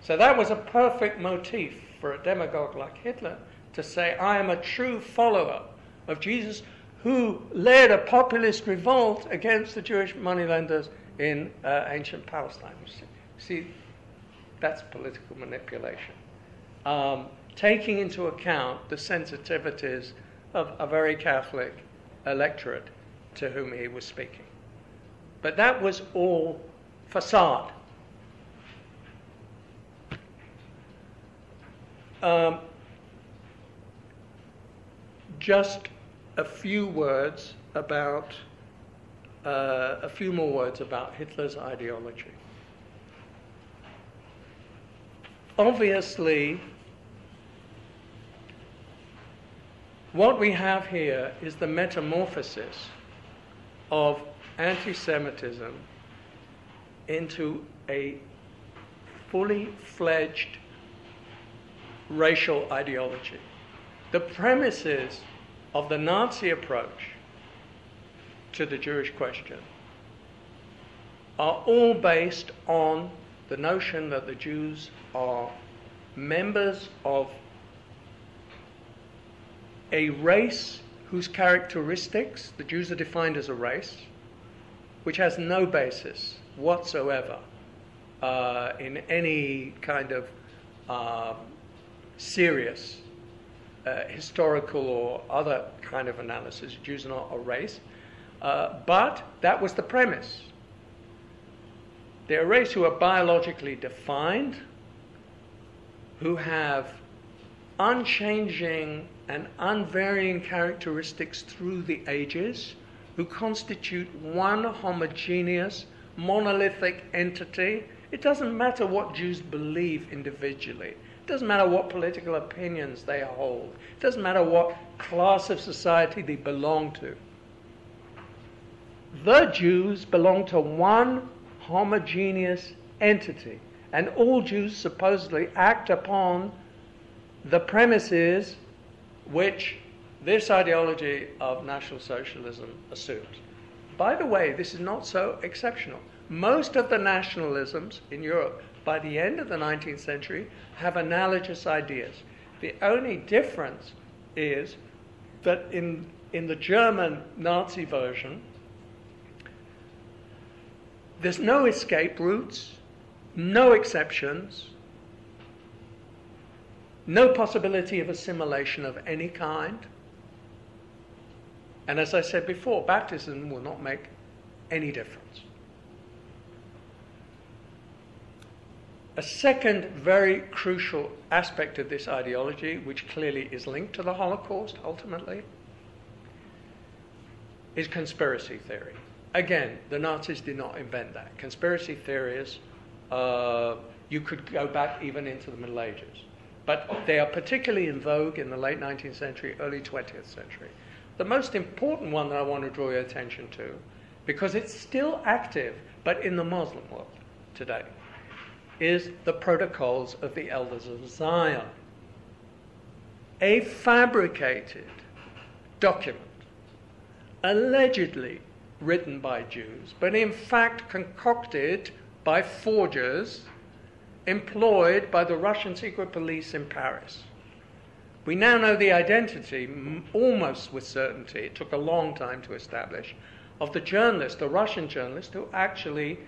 So that was a perfect motif for a demagogue like Hitler to say, I am a true follower of Jesus who led a populist revolt against the Jewish moneylenders in ancient Palestine. See, that's political manipulation. Taking into account the sensitivities of a very Catholic electorate to whom he was speaking. But that was all facade. Just a few words about, a few more words about Hitler's ideology. Obviously, what we have here is the metamorphosis of anti-Semitism into a fully fledged racial ideology. The premises of the Nazi approach to the Jewish question are all based on the notion that the Jews are members of a race whose characteristics, the Jews are defined as a race, which has no basis whatsoever in any kind of serious historical or other kind of analysis. Jews are not a race. But that was the premise. They're a race who are biologically defined, who have unchanging and unvarying characteristics through the ages, who constitute one homogeneous, monolithic entity. It doesn't matter what Jews believe individually. It doesn't matter what political opinions they hold. It doesn't matter what class of society they belong to. The Jews belong to one homogeneous entity, and all Jews supposedly act upon the premises which this ideology of National Socialism assumes. By the way, this is not so exceptional. Most of the nationalisms in Europe by the end of the 19th century have analogous ideas. The only difference is that in the German Nazi version, there's no escape routes, no exceptions, no possibility of assimilation of any kind. And as I said before, baptism will not make any difference. A second very crucial aspect of this ideology, which clearly is linked to the Holocaust ultimately, is conspiracy theory. Again, the Nazis did not invent that. Conspiracy theories, you could go back even into the Middle Ages. But they are particularly in vogue in the late 19th century, early 20th century. The most important one that I want to draw your attention to, because it's still active, but in the Muslim world today, is the Protocols of the Elders of Zion. A fabricated document, allegedly written by Jews, but in fact concocted by forgers employed by the Russian secret police in Paris. We now know the identity, almost with certainty, it took a long time to establish, of the journalist, the Russian journalist, who actually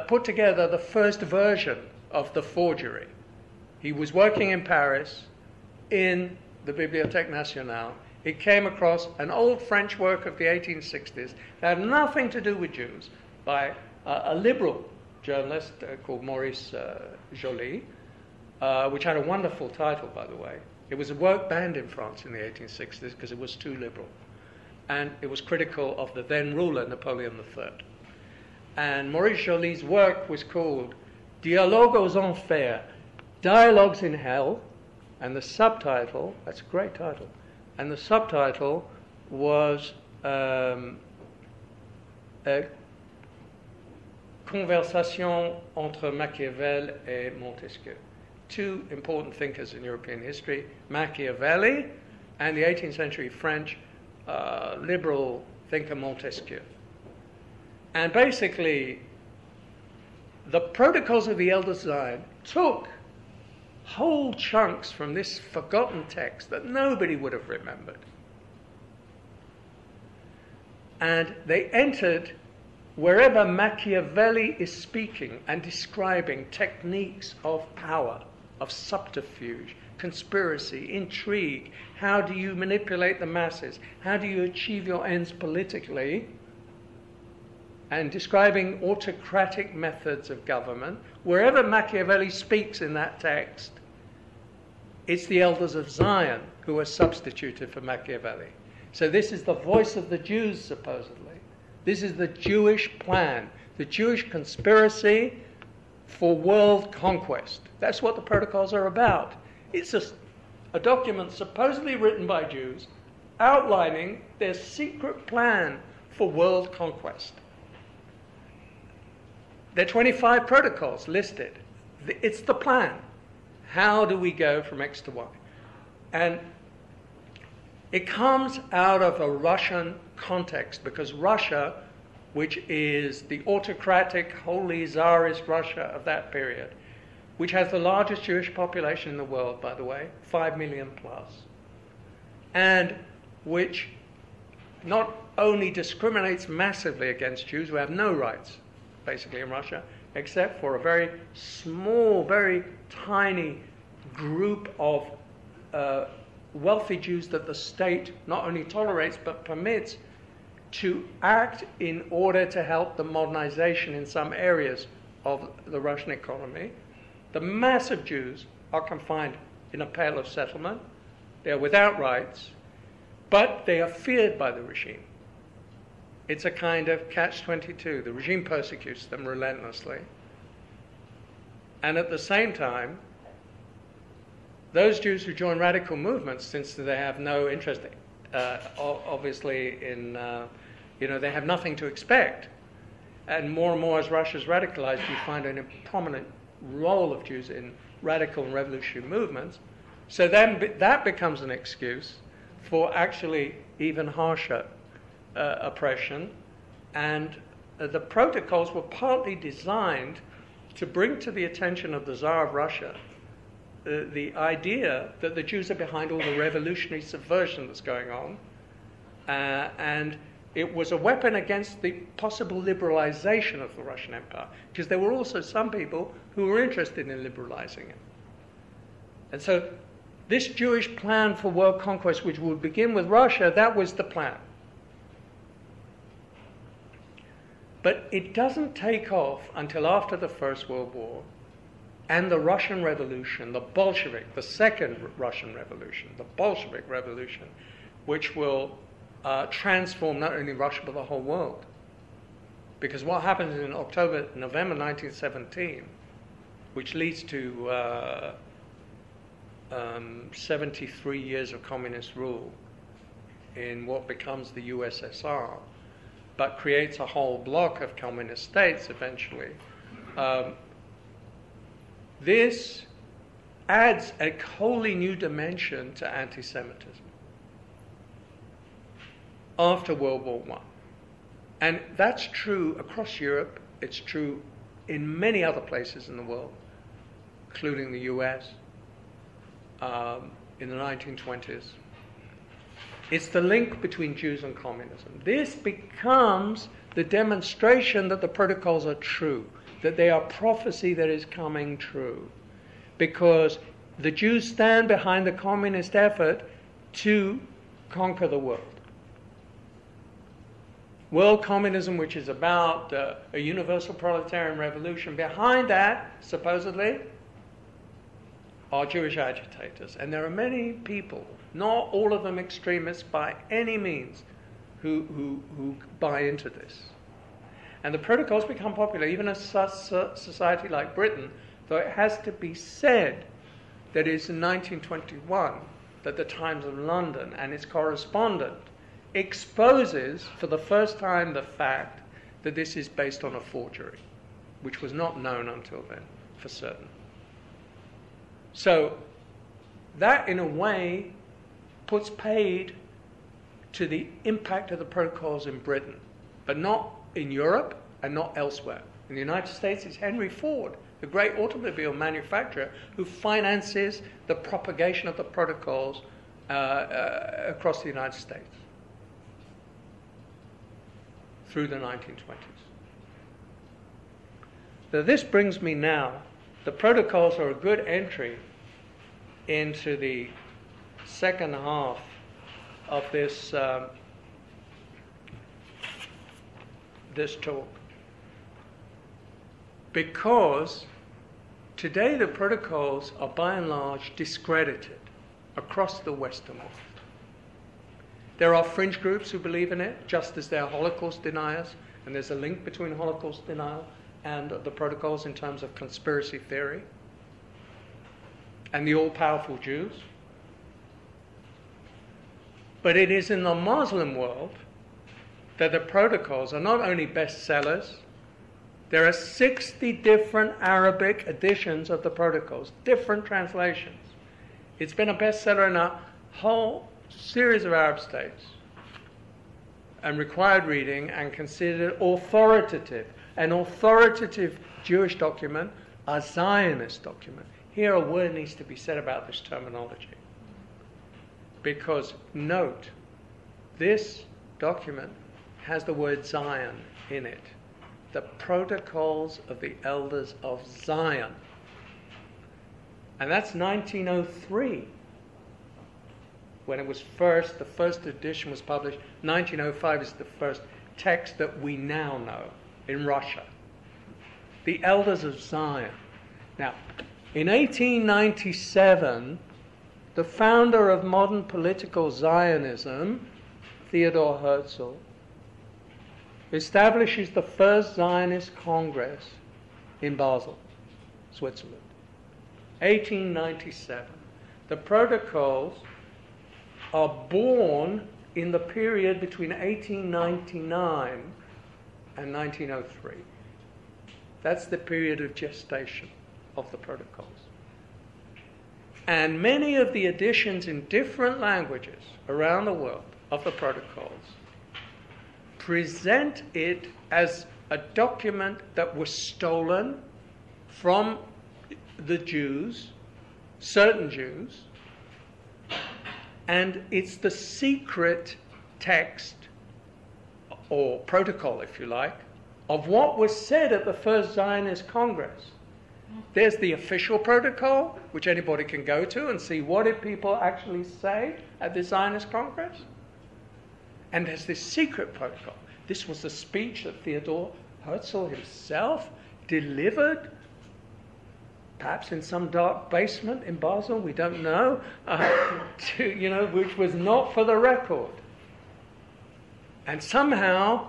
put together the first version of the forgery. He was working in Paris in the Bibliothèque Nationale. He came across an old French work of the 1860s that had nothing to do with Jews by a liberal journalist called Maurice Joly, which had a wonderful title, by the way. It was a work banned in France in the 1860s because it was too liberal. And it was critical of the then ruler, Napoleon III. And Maurice Joly's work was called Dialogues aux Enfers, Dialogues in Hell, and the subtitle, that's a great title, and the subtitle was Conversation entre Machiavel et Montesquieu. Two important thinkers in European history, Machiavelli and the 18th century French liberal thinker Montesquieu. And basically, the Protocols of the Elders of Zion took whole chunks from this forgotten text that nobody would have remembered. And they entered wherever Machiavelli is speaking and describing techniques of power, of subterfuge, conspiracy, intrigue. How do you manipulate the masses? How do you achieve your ends politically? And describing autocratic methods of government. Wherever Machiavelli speaks in that text, it's the Elders of Zion who are substituted for Machiavelli. So this is the voice of the Jews, supposedly. This is the Jewish plan, the Jewish conspiracy for world conquest. That's what the protocols are about. It's a document supposedly written by Jews outlining their secret plan for world conquest. There are 25 protocols listed. It's the plan. How do we go from X to Y? And it comes out of a Russian context because Russia, which is the autocratic, wholly Tsarist Russia of that period, which has the largest Jewish population in the world, by the way, 5 million plus, and which not only discriminates massively against Jews who have no rights, basically in Russia, except for a very small, very tiny group of wealthy Jews that the state not only tolerates but permits to act in order to help the modernization in some areas of the Russian economy. The mass of Jews are confined in a pale of settlement. They are without rights, but they are feared by the regime. It's a kind of catch-22. The regime persecutes them relentlessly. And at the same time, those Jews who join radical movements, since they have no interest, obviously, in, they have nothing to expect. And more as Russia's radicalized, you find a prominent role of Jews in radical and revolutionary movements. So then that becomes an excuse for actually even harsher oppression. And the protocols were partly designed to bring to the attention of the Tsar of Russia the idea that the Jews are behind all the revolutionary subversion that's going on. And it was a weapon against the possible liberalization of the Russian Empire, because there were also some people who were interested in liberalizing it. And so this Jewish plan for world conquest, which would begin with Russia, that was the plan. But it doesn't take off until after the First World War and the Russian Revolution, the Bolshevik, the Second Russian Revolution, the Bolshevik Revolution, which will transform not only Russia but the whole world. Because what happens in November 1917, which leads to 73 years of communist rule in what becomes the USSR, but creates a whole block of communist states eventually. This adds a wholly new dimension to anti-Semitism after World War I. And that's true across Europe. It's true in many other places in the world, including the US, in the 1920s. It's the link between Jews and communism. This becomes the demonstration that the protocols are true, that they are prophecy that is coming true, because the Jews stand behind the communist effort to conquer the world. World communism, which is about a universal proletarian revolution, behind that, supposedly, are Jewish agitators. And there are many people, not all of them extremists by any means, who buy into this. And the protocols become popular, even in a society like Britain, though it has to be said that it's in 1921 that the Times of London and its correspondent exposes for the first time the fact that this is based on a forgery, which was not known until then for certain. So that, in a way, puts paid to the impact of the protocols in Britain, but not in Europe and not elsewhere. In the United States, it's Henry Ford, the great automobile manufacturer, who finances the propagation of the protocols across the United States through the 1920s. So this brings me now, the protocols are a good entry into the second half of this this talk, because today the protocols are by and large discredited across the Western world. There are fringe groups who believe in it, just as there are Holocaust deniers, and there's a link between Holocaust denial and the protocols in terms of conspiracy theory, and the all-powerful Jews. But it is in the Muslim world that the protocols are not only bestsellers, there are 60 different Arabic editions of the protocols, different translations. It's been a bestseller in a whole series of Arab states and required reading and considered authoritative. An authoritative Jewish document, a Zionist document. Here a word needs to be said about this terminology. Because note, this document has the word Zion in it. The Protocols of the Elders of Zion. And that's 1903. When it was the first edition was published. 1905 is the first text that we now know in Russia. The Elders of Zion. Now, in 1897, the founder of modern political Zionism, Theodor Herzl, establishes the first Zionist Congress in Basel, Switzerland. 1897. The protocols are born in the period between 1899 and 1903. That's the period of gestation of the protocols. And many of the editions in different languages around the world of the protocols present it as a document that was stolen from the Jews, certain Jews, and it's the secret text, or protocol, if you like, of what was said at the first Zionist Congress. There's the official protocol, which anybody can go to and see what did people actually say at the Zionist Congress. And there's this secret protocol. This was the speech that Theodor Herzl himself delivered, perhaps in some dark basement in Basel, we don't know, which was not for the record. And somehow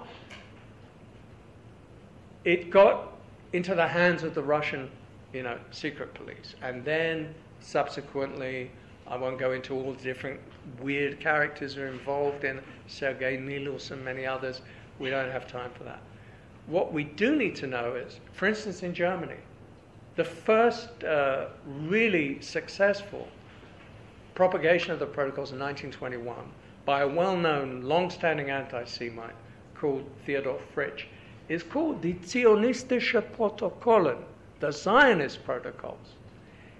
it got into the hands of the Russian, secret police. And then subsequently, I won't go into all the different weird characters who are involved in Sergei Nilus and many others. We don't have time for that. What we do need to know is, for instance, in Germany, the first really successful propagation of the protocols in 1921 by a well-known, long-standing anti-Semite called Theodor Fritsch is called the Zionistische Protokollen, the Zionist protocols.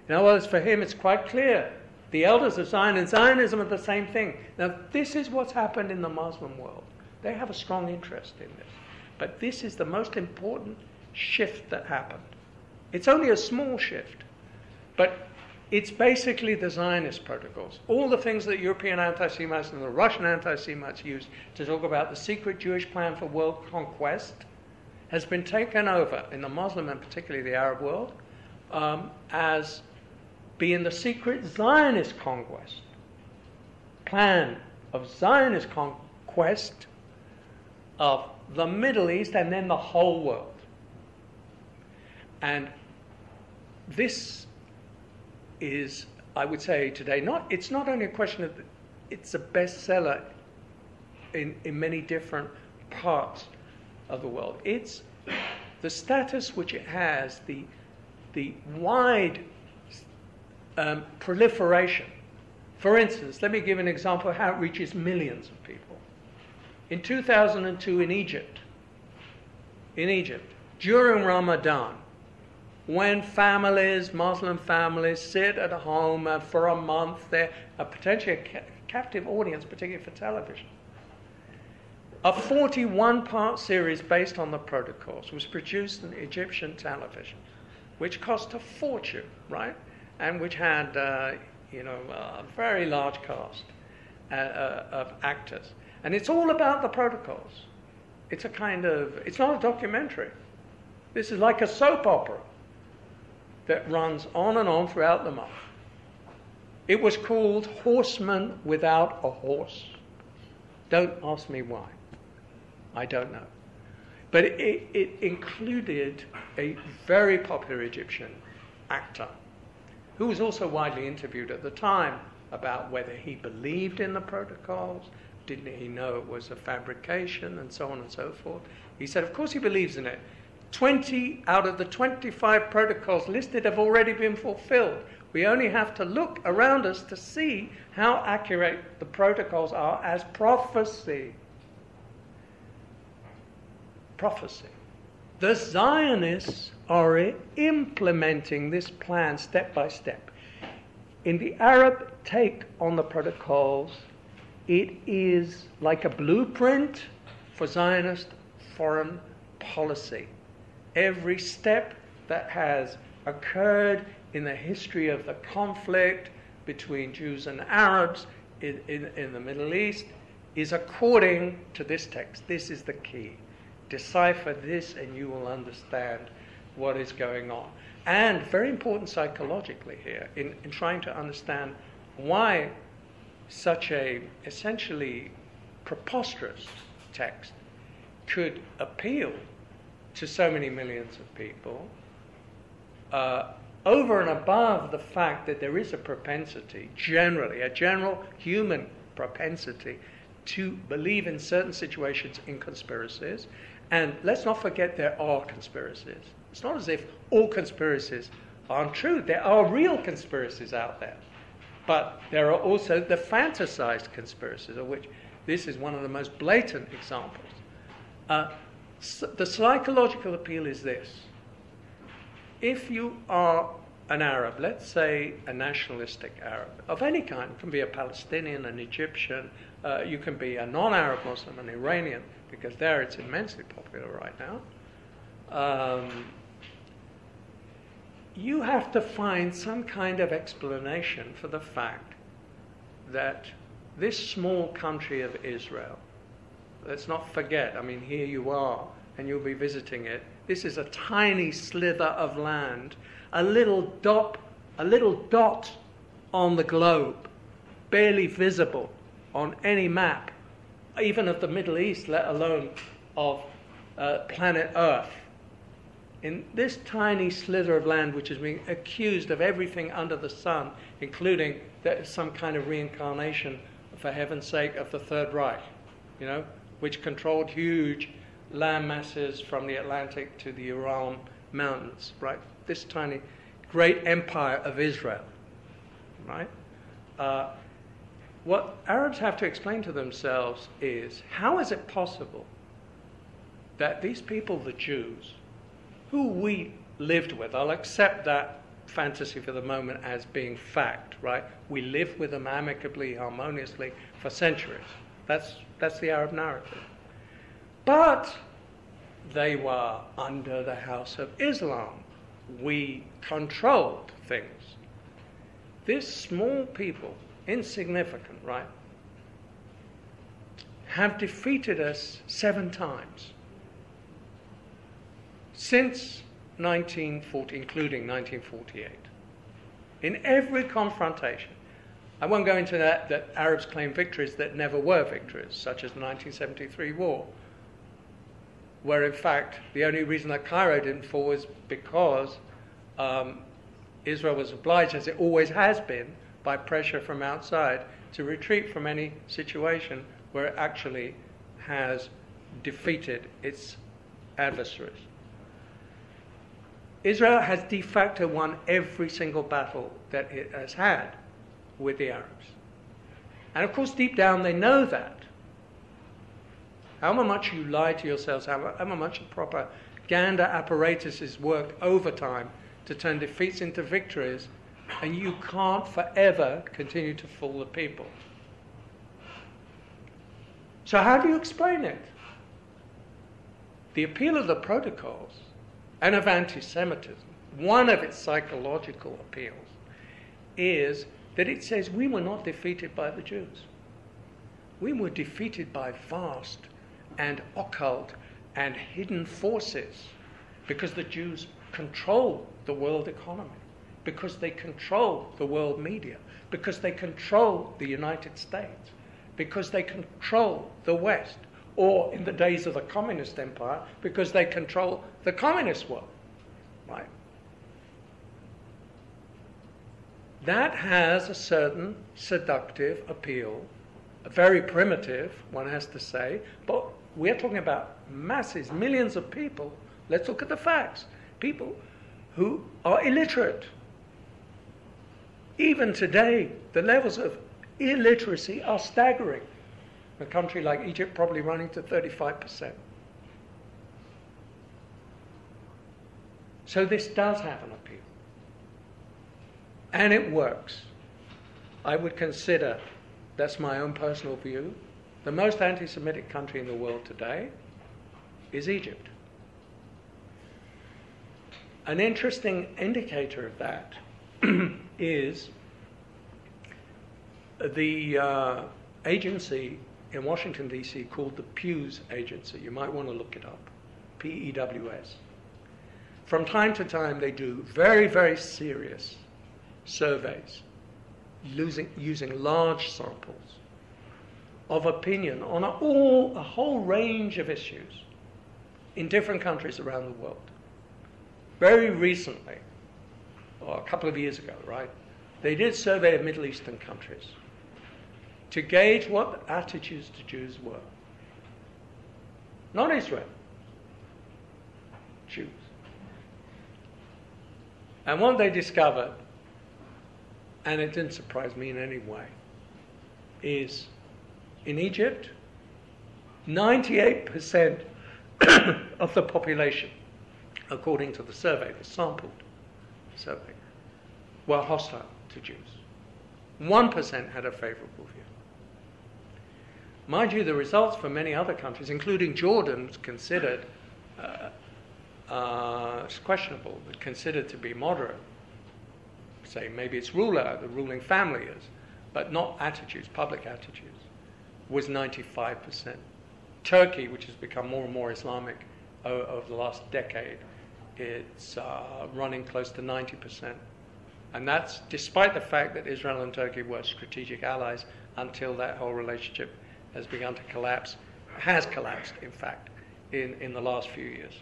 In other words, for him, it's quite clear. The elders of Zion and Zionism are the same thing. Now, this is what's happened in the Muslim world. They have a strong interest in this. But this is the most important shift that happened. It's only a small shift, but it's basically the Zionist protocols. All the things that European anti-Semites and the Russian anti-Semites used to talk about the secret Jewish plan for world conquest has been taken over in the Muslim and particularly the Arab world as being the secret Zionist conquest, plan of Zionist conquest of the Middle East and then the whole world. And this is, I would say today, it's not only a question of, it's a bestseller in many different parts of the world. It's the status which it has, the wide proliferation. For instance, let me give an example of how it reaches millions of people. In 2002 in Egypt, during Ramadan, when families, Muslim families, sit at home for a month, they're potentially a captive audience, particularly for television. A 41-part series based on the protocols was produced on Egyptian television, which cost a fortune, right? And which had, a very large cast of actors. And it's all about the protocols. It's not a documentary. This is like a soap opera that runs on and on throughout the month. It was called Horseman Without a Horse. Don't ask me why. I don't know. But it included a very popular Egyptian actor who was also widely interviewed at the time about whether he believed in the protocols, didn't he know it was a fabrication, and so on and so forth. He said, of course he believes in it. 20 out of the 25 protocols listed have already been fulfilled. We only have to look around us to see how accurate the protocols are as prophecy. Prophecy. The Zionists are implementing this plan step by step. In the Arab take on the protocols, it is like a blueprint for Zionist foreign policy. Every step that has occurred in the history of the conflict between Jews and Arabs in the Middle East is according to this text. This is the key. Decipher this and you will understand what is going on. And very important psychologically here, in trying to understand why such a essentially preposterous text could appeal to so many millions of people, over and above the fact that there is a propensity, generally, a general human propensity to believe in certain situations in conspiracies. And let's not forget there are conspiracies. It's not as if all conspiracies aren't true. There are real conspiracies out there. But there are also the fantasized conspiracies, of which this is one of the most blatant examples. The psychological appeal is this. If you are an Arab, let's say a nationalistic Arab, of any kind, it can be a Palestinian, an Egyptian, you can be a non-Arab Muslim, an Iranian, because there it's immensely popular right now. You have to find some kind of explanation for the fact that this small country of Israel, let's not forget, I mean, here you are and you'll be visiting it. This is a tiny slither of land, a little dot on the globe, barely visible on any map, even of the Middle East, let alone of planet Earth. In this tiny slither of land, which is being accused of everything under the sun, including some kind of reincarnation, for heaven's sake, of the Third Reich, which controlled huge land masses from the Atlantic to the Ural Mountains, right? This tiny, great empire of Israel, right? What Arabs have to explain to themselves is, how is it possible that these people, the Jews, who we lived with, I'll accept that fantasy for the moment as being fact, right? We lived with them amicably, harmoniously for centuries. That's the Arab narrative. But they were under the House of Islam. We controlled things. This small people, insignificant, right, have defeated us 7 times. Since 1940, including 1948. In every confrontation. I won't go into that Arabs claim victories that never were victories, such as the 1973 war, where in fact the only reason that Cairo didn't fall was because Israel was obliged, as it always has been, by pressure from outside, to retreat from any situation where it actually has defeated its adversaries. Israel has de facto won every single battle that it has had with the Arabs. And of course, deep down, they know that. However much you lie to yourselves, however much the propaganda apparatuses work overtime to turn defeats into victories, and you can't forever continue to fool the people. So how do you explain it? The appeal of the protocols and of anti-Semitism, one of its psychological appeals, is that it says we were not defeated by the Jews. We were defeated by vast and occult and hidden forces, because the Jews control the world economy, because they control the world media, because they control the United States, because they control the West, or in the days of the communist empire, because they control the communist world, right? That has a certain seductive appeal, a very primitive, one has to say, but we're talking about masses, millions of people. Let's look at the facts. People who are illiterate. Even today, the levels of illiteracy are staggering. A country like Egypt probably running to 35%. So this does have an appeal. And it works. I would consider, that's my own personal view, the most anti-Semitic country in the world today is Egypt. An interesting indicator of that is the agency in Washington, D.C. called the Pews Agency. You might want to look it up. P-E-W-S. From time to time, they do very, very serious surveys using large samples of opinion on a whole range of issues in different countries around the world. Very recently, or a couple of years ago, right, they did a survey of Middle Eastern countries to gauge what the attitudes to Jews were. Not Israel, Jews. And what they discovered, and it didn't surprise me in any way, is in Egypt, 98% of the population, according to the survey, the sampled survey, were hostile to Jews. 1% had a favorable view. Mind you, the results for many other countries, including Jordan, was considered it's questionable, but considered to be moderate. Say maybe its ruler, the ruling family is, but not attitudes, public attitudes, was 95%. Turkey, which has become more and more Islamic, over the last decade, it's running close to 90%. And that's despite the fact that Israel and Turkey were strategic allies until that whole relationship has begun to collapse, has collapsed, in fact, in the last few years.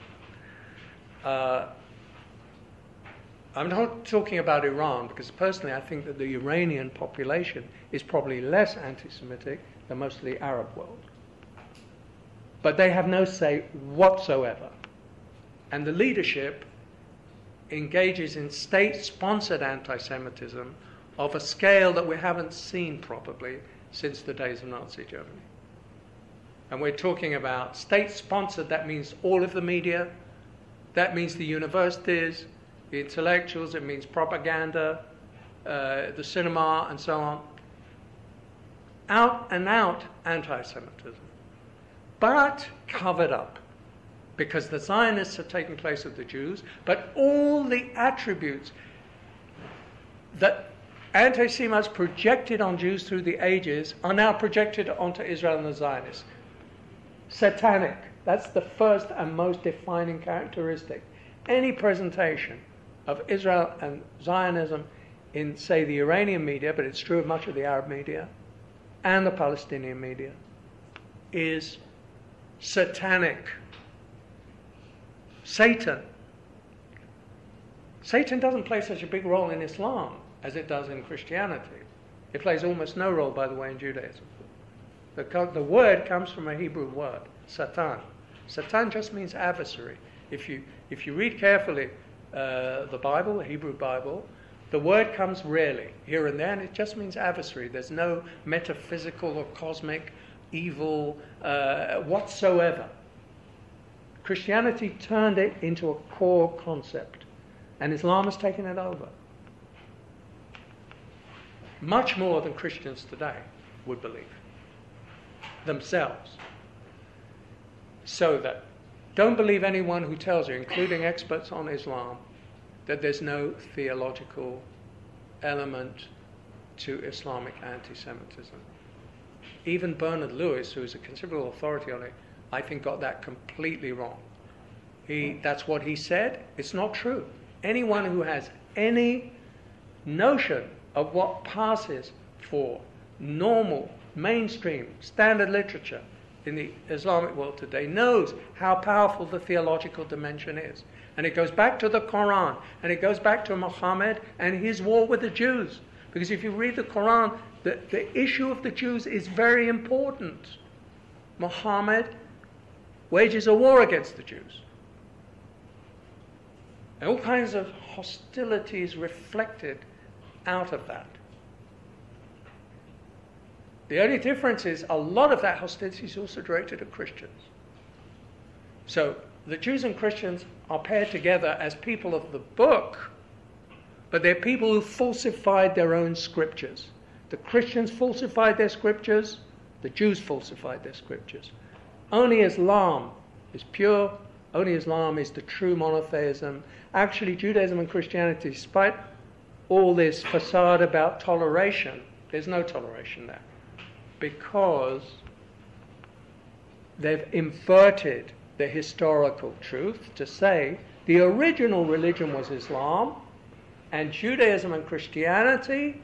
I'm not talking about Iran, because personally I think that the Iranian population is probably less anti-Semitic than most of the Arab world. But they have no say whatsoever. And the leadership engages in state-sponsored anti-Semitism of a scale that we haven't seen probably since the days of Nazi Germany. And we're talking about state-sponsored, that means all of the media, that means the universities, the intellectuals, it means propaganda, the cinema, and so on. Out and out anti-Semitism, but covered up, because the Zionists have taken place of the Jews, but all the attributes that anti-Semites projected on Jews through the ages are now projected onto Israel and the Zionists. Satanic, that's the first and most defining characteristic. Any presentation of Israel and Zionism in, say, the Iranian media, but it's true of much of the Arab media, and the Palestinian media, is satanic. Satan. Satan doesn't play such a big role in Islam as it does in Christianity. It plays almost no role, by the way, in Judaism. The word comes from a Hebrew word, Satan. Satan just means adversary. If you read carefully the Bible, the Hebrew Bible, the word comes rarely, here and there, and it just means adversary. There's no metaphysical or cosmic evil whatsoever. Christianity turned it into a core concept, and Islam has taken it over. Much more than Christians today would believe themselves. So that don't believe anyone who tells you, including experts on Islam, that there's no theological element to Islamic anti-Semitism. Even Bernard Lewis, who is a considerable authority on it, I think got that completely wrong. That's what he said. It's not true. Anyone who has any notion of what passes for normal, mainstream, standard literature in the Islamic world today knows how powerful the theological dimension is. And it goes back to the Quran, and it goes back to Muhammad and his war with the Jews. Because if you read the Quran, the issue of the Jews is very important. Muhammad wages a war against the Jews. And all kinds of hostilities reflected out of that. The only difference is a lot of that hostility is also directed at Christians. So the Jews and Christians are paired together as people of the book, but they're people who falsified their own scriptures. The Christians falsified their scriptures, the Jews falsified their scriptures. Only Islam is pure, only Islam is the true monotheism. Actually, Judaism and Christianity, despite all this facade about toleration, there's no toleration there. Because they've inverted the historical truth to say the original religion was Islam, and Judaism and Christianity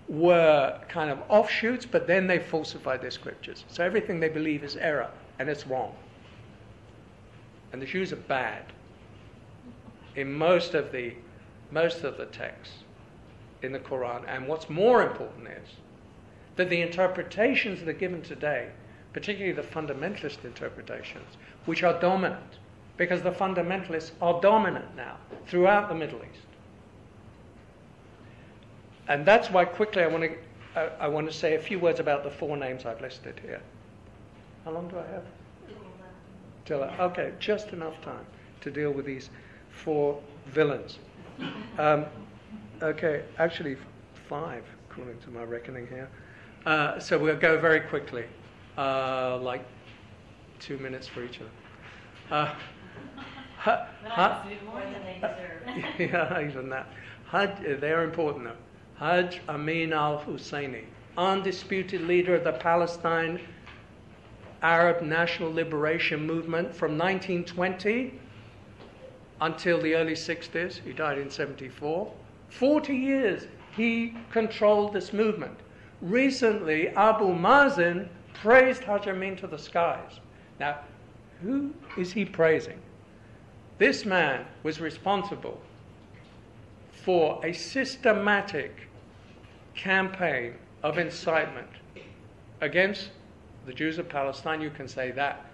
were kind of offshoots, but then they falsified their scriptures. So everything they believe is error, and it's wrong. And the Jews are bad in most of the texts in the Quran. And what's more important is that the interpretations that are given today, particularly the fundamentalist interpretations, which are dominant, because the fundamentalists are dominant now throughout the Middle East. And that's why quickly I want to say a few words about the four names I've listed here. How long do I have? Okay, just enough time to deal with these four villains. Okay, actually 5, according to my reckoning here. So we'll go very quickly, like 2 minutes for each of them. More than they deserve. Yeah, even that. They're important though. Hajj Amin al-Husseini, undisputed leader of the Palestine Arab national liberation movement from 1920 until the early 60s. He died in 74. 40 years he controlled this movement. Recently, Abu Mazen praised Haj Amin to the skies. Now, who is he praising? This man was responsible for a systematic campaign of incitement against the Jews of Palestine. You can say that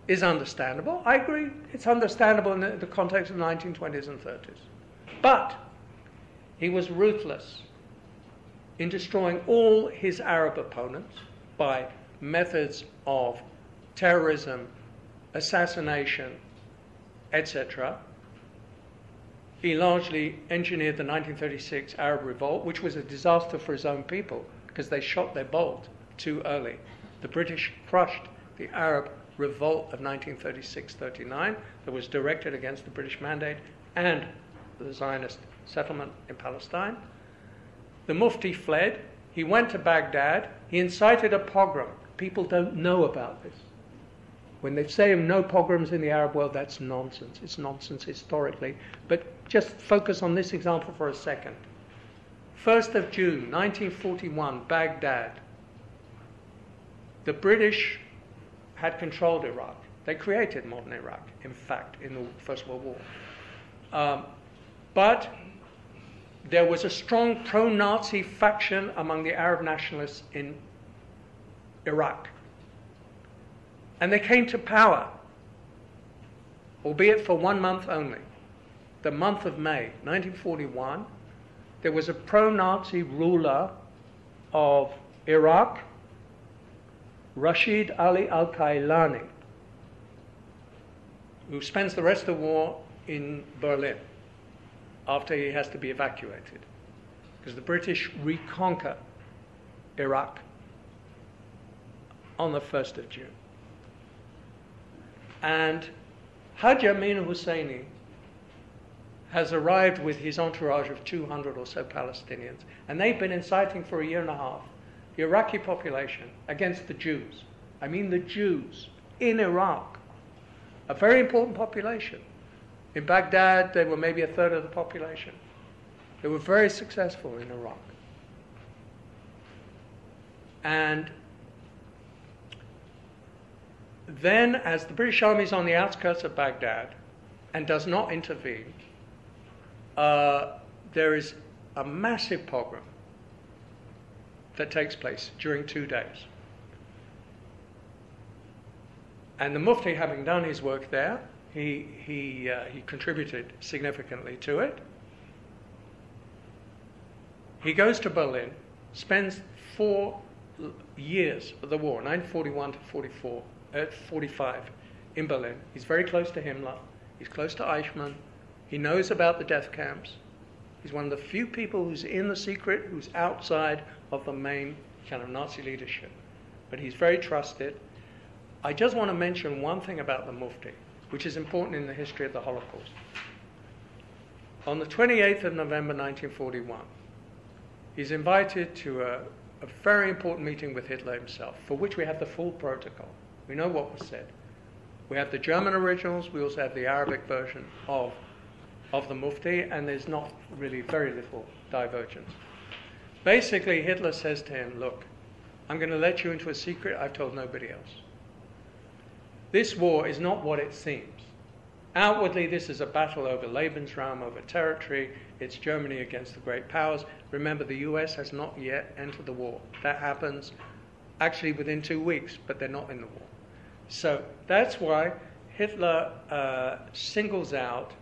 is understandable. I agree, it's understandable in the context of the 1920s and 30s. But he was ruthless in destroying all his Arab opponents by methods of terrorism, assassination, etc. He largely engineered the 1936 Arab Revolt, which was a disaster for his own people because they shot their bolt too early. The British crushed the Arab Revolt of 1936-39 that was directed against the British Mandate and the Zionist settlement in Palestine. The Mufti fled. He went to Baghdad. He incited a pogrom. People don't know about this. When they say no pogroms in the Arab world, that's nonsense. It's nonsense historically. But just focus on this example for a second. 1st of June, 1941, Baghdad. The British had controlled Iraq. They created modern Iraq, in fact, in the First World War. But there was a strong pro-Nazi faction among the Arab nationalists in Iraq. And they came to power, albeit for 1 month only. The month of May, 1941, there was a pro-Nazi ruler of Iraq, Rashid Ali al-Kailani, who spends the rest of the war in Berlin after he has to be evacuated, because the British reconquer Iraq on the 1st of June. And Haj Amin Husseini has arrived with his entourage of 200 or so Palestinians, and they've been inciting for a year and a half the Iraqi population against the Jews. I mean the Jews in Iraq, a very important population. In Baghdad, they were maybe a third of the population. They were very successful in Iraq. And then, as the British Army is on the outskirts of Baghdad and does not intervene, there is a massive pogrom that takes place during 2 days. And the Mufti, having done his work there, he contributed significantly to it. He goes to Berlin, spends 4 years of the war, 1941 to 45, in Berlin. He's very close to Himmler. He's close to Eichmann. He knows about the death camps. He's one of the few people who's in the secret, who's outside of the main kind of Nazi leadership. But he's very trusted. I just want to mention one thing about the Mufti, which is important in the history of the Holocaust. On the 28th of November 1941, he's invited to a very important meeting with Hitler himself, for which we have the full protocol. We know what was said. We have the German originals, we also have the Arabic version of the Mufti, and there's not really very little divergence. Basically, Hitler says to him, look, I'm going to let you into a secret I've told nobody else. This war is not what it seems. Outwardly, this is a battle over Lebensraum, over territory. It's Germany against the great powers. Remember, the US has not yet entered the war. That happens actually within 2 weeks, but they're not in the war. So that's why Hitler singles out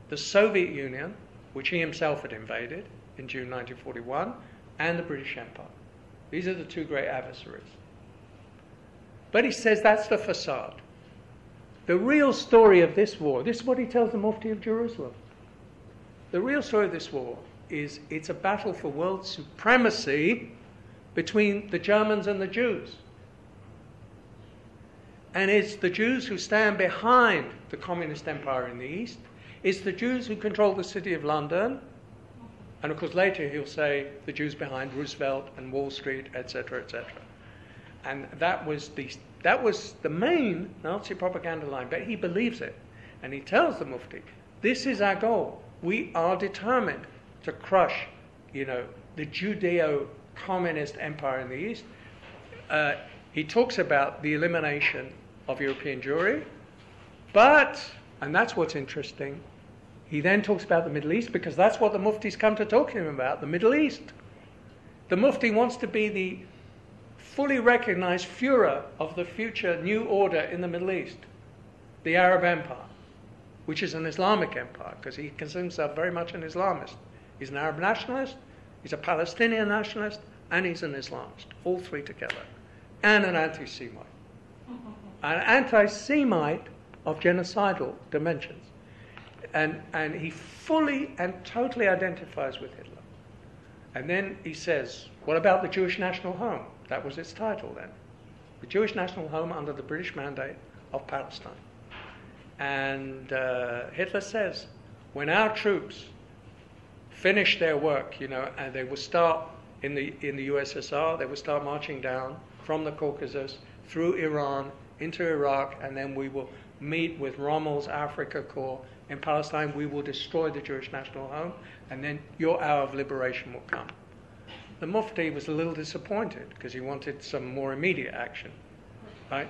the Soviet Union, which he himself had invaded in June 1941, and the British Empire. These are the 2 great adversaries. But he says that's the facade. The real story of this war, this is what he tells the Mufti of Jerusalem. The real story of this war is it's a battle for world supremacy between the Germans and the Jews. And it's the Jews who stand behind the communist empire in the East. It's the Jews who control the city of London. And of course later he'll say the Jews behind Roosevelt and Wall Street, etc., etc. And that was the main Nazi propaganda line, but he believes it. And he tells the Mufti, this is our goal. We are determined to crush, the Judeo-communist empire in the East. He talks about the elimination of European Jewry, but, and that's what's interesting, he then talks about the Middle East, because that's what the Mufti's come to talk to him about, the Middle East. The Mufti wants to be the fully recognized Führer of the future new order in the Middle East, the Arab Empire, which is an Islamic empire, because he considers himself very much an Islamist. He's an Arab nationalist, he's a Palestinian nationalist, and he's an Islamist, all three together, and an anti-Semite. An anti-Semite of genocidal dimensions. And he fully and totally identifies with Hitler. And then he says, what about the Jewish National Home? That was its title then. The Jewish National Home under the British Mandate of Palestine. And Hitler says, when our troops finish their work, and they will start in the USSR, they will start marching down from the Caucasus through Iran into Iraq, and then we will meet with Rommel's Africa Corps in Palestine. We will destroy the Jewish National Home, and then your hour of liberation will come. The Mufti was a little disappointed because he wanted some more immediate action, right?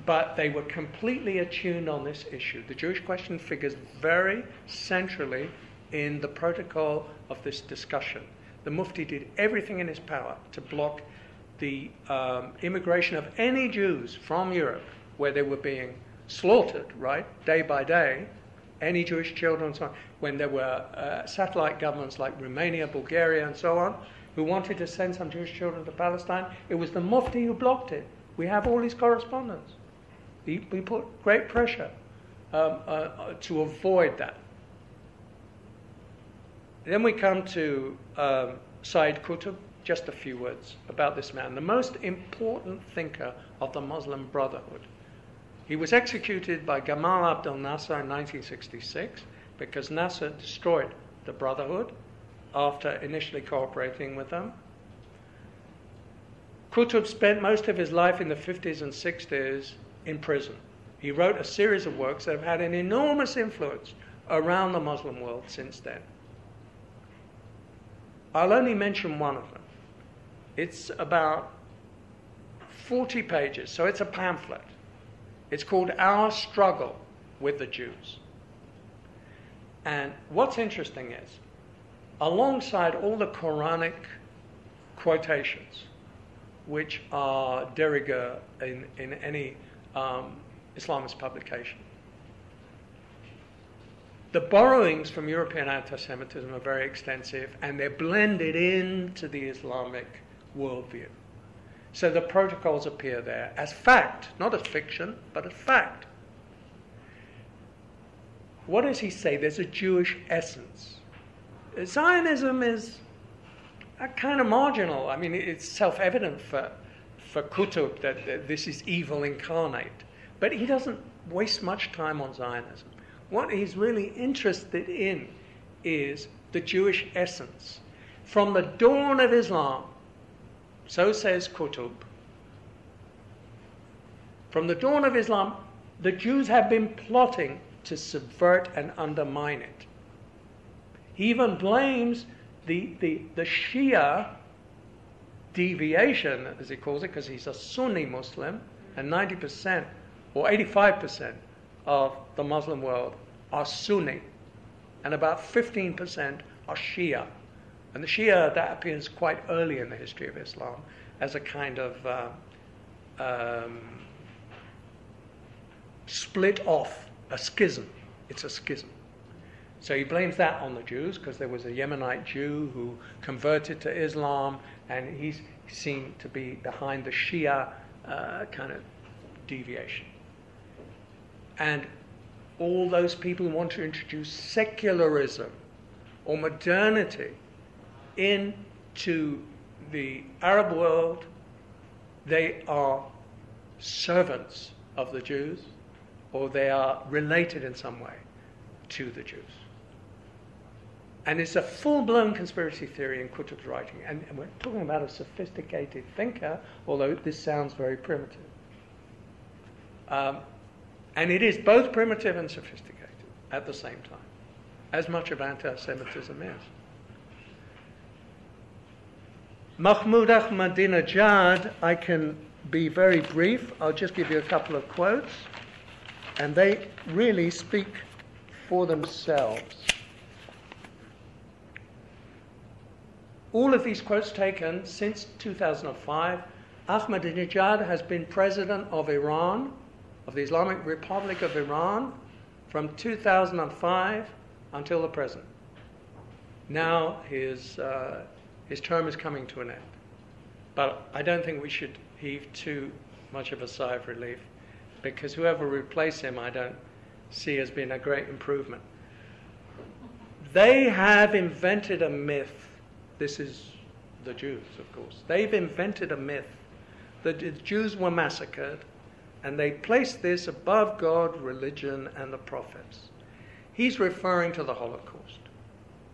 But they were completely attuned on this issue. The Jewish question figures very centrally in the protocol of this discussion. The Mufti did everything in his power to block the immigration of any Jews from Europe, where they were being slaughtered, right, day by day, any Jewish children, so on, when there were satellite governments like Romania, Bulgaria, and so on, who wanted to send some Jewish children to Palestine. It was the Mufti who blocked it. We have all his correspondence. We put great pressure to avoid that. Then we come to Sayyid Qutb. Just a few words about this man, the most important thinker of the Muslim Brotherhood. He was executed by Gamal Abdel Nasser in 1966 because Nasser destroyed the Brotherhood after initially cooperating with them. Qutb spent most of his life in the 50s and 60s in prison. He wrote a series of works that have had an enormous influence around the Muslim world since then. I'll only mention one of them. It's about 40 pages, so it's a pamphlet. It's called Our Struggle with the Jews. And what's interesting is, alongside all the Quranic quotations, which are de rigueur in any Islamist publication, the borrowings from European anti-Semitism are very extensive, and they're blended into the Islamic worldview. So the protocols appear there as fact, not as fiction, but as fact. What does he say? There's a Jewish essence. Zionism is a kind of marginal. I mean, it's self-evident for Qutb that this is evil incarnate. But he doesn't waste much time on Zionism. What he's really interested in is the Jewish essence. From the dawn of Islam, so says Qutb, from the dawn of Islam, the Jews have been plotting to subvert and undermine it. He even blames the Shia deviation, as he calls it, because he's a Sunni Muslim, and 90% or 85% of the Muslim world are Sunni, and about 15% are Shia. And the Shia, that appears quite early in the history of Islam as a kind of split off, a schism. It's a schism. So he blames that on the Jews because there was a Yemenite Jew who converted to Islam, and he's seen to be behind the Shia kind of deviation. And all those people who want to introduce secularism or modernity into the Arab world, they are servants of the Jews, or they are related in some way to the Jews. And it's a full-blown conspiracy theory in Qutb's writing. And we're talking about a sophisticated thinker, although this sounds very primitive. And it is both primitive and sophisticated at the same time, as much of anti-Semitism is. Mahmoud Ahmadinejad, I can be very brief. I'll just give you a couple of quotes, and they really speak for themselves. All of these quotes taken since 2005. Ahmadinejad has been president of Iran, of the Islamic Republic of Iran, from 2005 until the present. Now his term is coming to an end. But I don't think we should heave too much of a sigh of relief, because whoever replaced him I don't see as being a great improvement. They have invented a myth. This is the Jews, of course. They've invented a myth that the Jews were massacred, and they placed this above God, religion, and the prophets. He's referring to the Holocaust,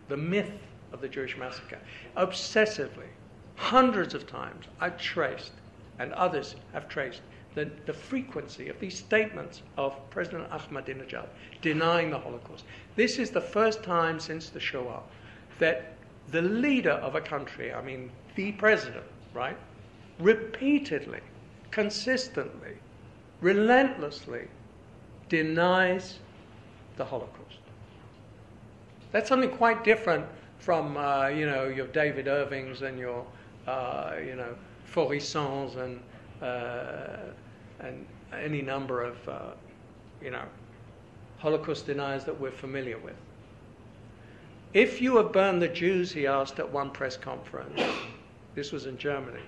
the myth of the Jewish massacre. Obsessively, hundreds of times, I've traced, and others have traced, the frequency of these statements of President Ahmadinejad denying the Holocaust. This is the first time since the Shoah that the leader of a country, I mean the president, right, repeatedly, consistently, relentlessly denies the Holocaust. That's something quite different from, your David Irvings and your, Forissons and any number of, Holocaust deniers that we're familiar with. If you have burned the Jews, he asked at one press conference, this was in Germany,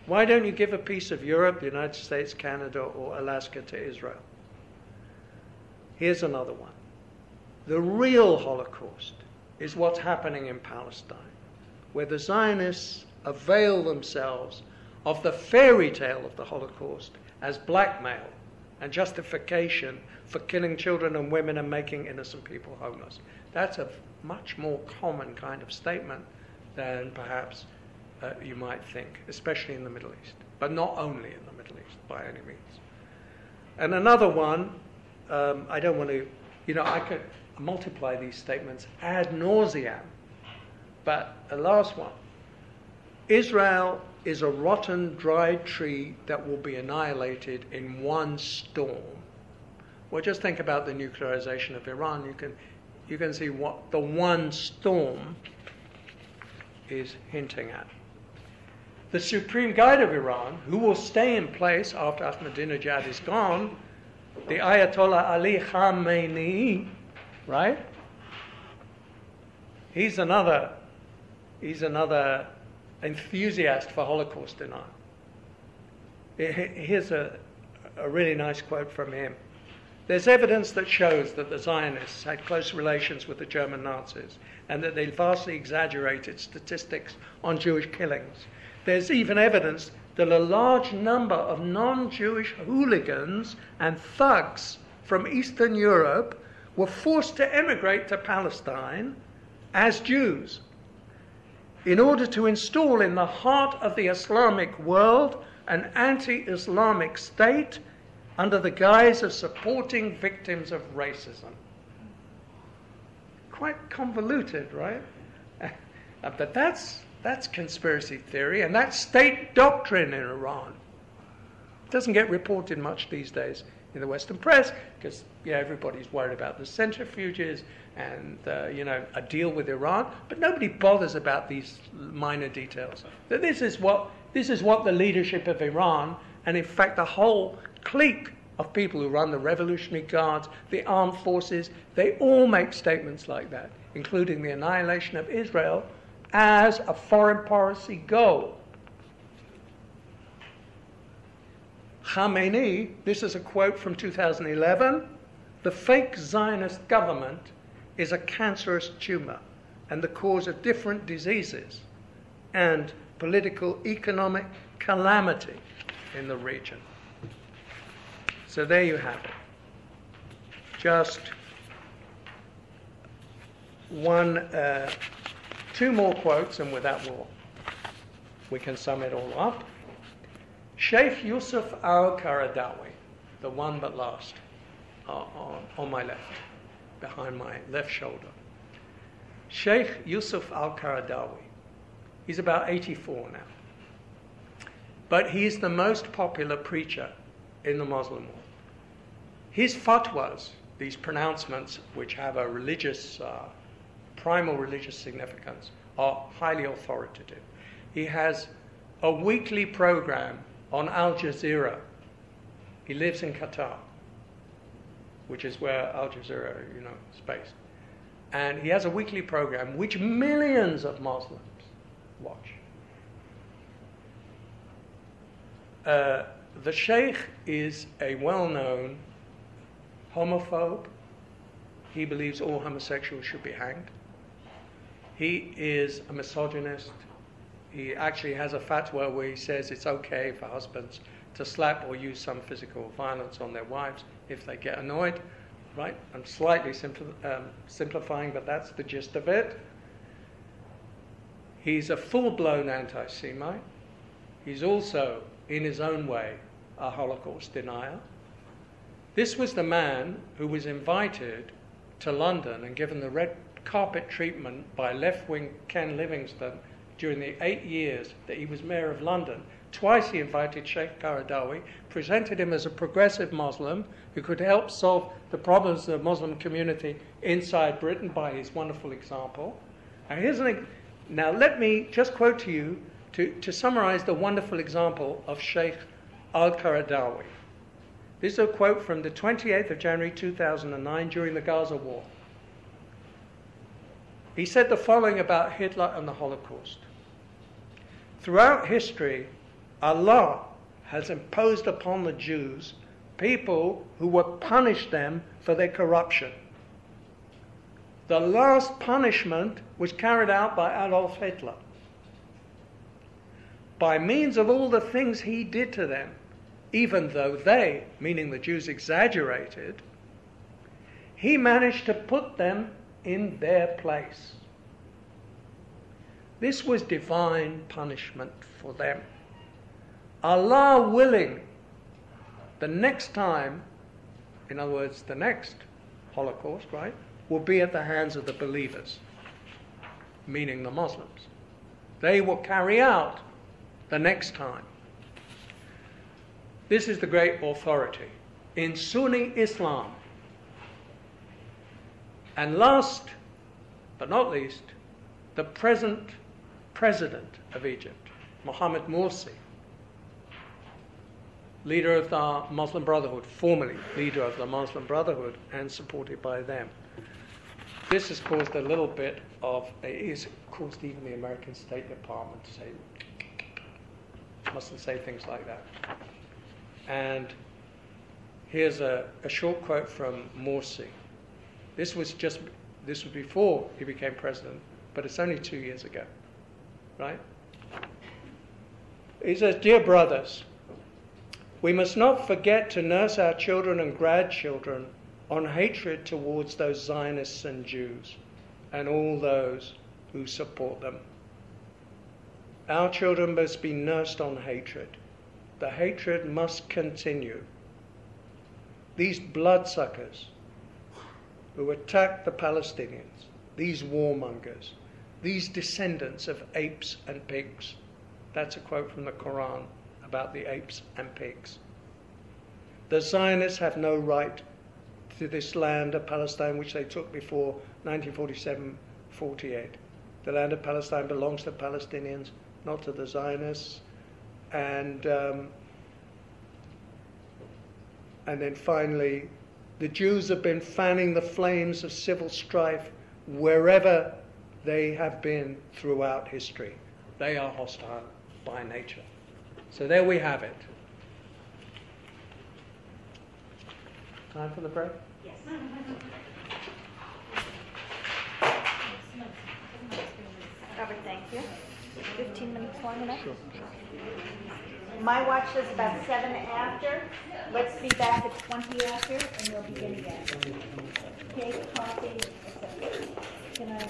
why don't you give a piece of Europe, the United States, Canada, or Alaska to Israel? Here's another one. The real Holocaust is what's happening in Palestine, where the Zionists avail themselves of the fairy tale of the Holocaust as blackmail and justification for killing children and women and making innocent people homeless. That's a much more common kind of statement than perhaps you might think, especially in the Middle East, but not only in the Middle East by any means. And another one, I don't want to, I could multiply these statements ad nauseam, but a last one. Israel is a rotten, dried tree that will be annihilated in one storm. Well, just think about the nuclearization of Iran. You can see what the one storm is hinting at. The supreme guide of Iran, who will stay in place after Ahmadinejad is gone, the Ayatollah Ali Khamenei, right? He's another enthusiast for Holocaust denial. Here's a really nice quote from him. There's evidence that shows that the Zionists had close relations with the German Nazis and that they vastly exaggerated statistics on Jewish killings. There's even evidence that a large number of non-Jewish hooligans and thugs from Eastern Europe were forced to emigrate to Palestine as Jews in order to install in the heart of the Islamic world an anti-Islamic state under the guise of supporting victims of racism. Quite convoluted, right? But that's conspiracy theory, and that's state doctrine in Iran. It doesn't get reported much these days in the Western press because everybody's worried about the centrifuges and a deal with Iran, but nobody bothers about these minor details. That this is what the leadership of Iran, and in fact the whole clique of people who run the Revolutionary Guards, the armed forces, they all make statements like that, including the annihilation of Israel as a foreign policy goal. Khamenei, this is a quote from 2011, the fake Zionist government is a cancerous tumor and the cause of different diseases and political, economic calamity in the region. So there you have it. Just two more quotes, and with that we can sum it all up. Sheikh Yusuf al-Qaradawi, the one but last, on my left, behind my left shoulder. Sheikh Yusuf al-Qaradawi. He's about 84 now. But he's the most popular preacher in the Muslim world. His fatwas, these pronouncements which have a religious, primal religious significance, are highly authoritative. He has a weekly program on Al Jazeera. He lives in Qatar, which is where Al Jazeera, is based. And he has a weekly program which millions of Muslims watch. The Sheikh is a well-known homophobe. He believes all homosexuals should be hanged. He is a misogynist. He actually has a fatwa where he says it's okay for husbands to slap or use some physical violence on their wives if they get annoyed. Right? I'm slightly simplifying, but that's the gist of it. He's a full-blown anti-Semite. He's also, in his own way, a Holocaust denier. This was the man who was invited to London and given the red carpet treatment by left-wing Ken Livingstone during the 8 years that he was mayor of London. Twice he invited Sheikh Qaradawi, presented him as a progressive Muslim who could help solve the problems of the Muslim community inside Britain by his wonderful example. Now let me just quote to you to summarize the wonderful example of Sheikh al-Qaradawi. This is a quote from the 28th of January 2009 during the Gaza War. He said the following about Hitler and the Holocaust. Throughout history, Allah has imposed upon the Jews people who would punish them for their corruption. The last punishment was carried out by Adolf Hitler. By means of all the things he did to them, even though they, meaning the Jews, exaggerated, he managed to put them in their place. This was divine punishment for them. Allah willing, the next time, in other words, the next Holocaust, right, will be at the hands of the believers, meaning the Muslims. They will carry out the next time. This is the great authority in Sunni Islam. And last but not least, the present president of Egypt, Mohammed Morsi, leader of the Muslim Brotherhood, formerly leader of the Muslim Brotherhood and supported by them. This has caused a little bit of, it has caused even the American State Department to say, mustn't say things like that. And here's a short quote from Morsi. This was before he became president, but it's only 2 years ago, right? He says, "Dear brothers, we must not forget to nurse our children and grandchildren on hatred towards those Zionists and Jews and all those who support them. Our children must be nursed on hatred. The hatred must continue. These bloodsuckers who attack the Palestinians, these warmongers, these descendants of apes and pigs." That's a quote from the Quran about the apes and pigs. "The Zionists have no right to this land of Palestine which they took before 1947-48. The land of Palestine belongs to Palestinians, not to the Zionists." And then finally, "The Jews have been fanning the flames of civil strife wherever they have been throughout history. They are hostile by nature." So there we have it. Time for the break? Yes. Robert, thank you. 15 minutes long enough? Sure. My watch says about 7 after. Let's be back at 20 after, and we'll begin again. Cake, coffee, etc. Can I?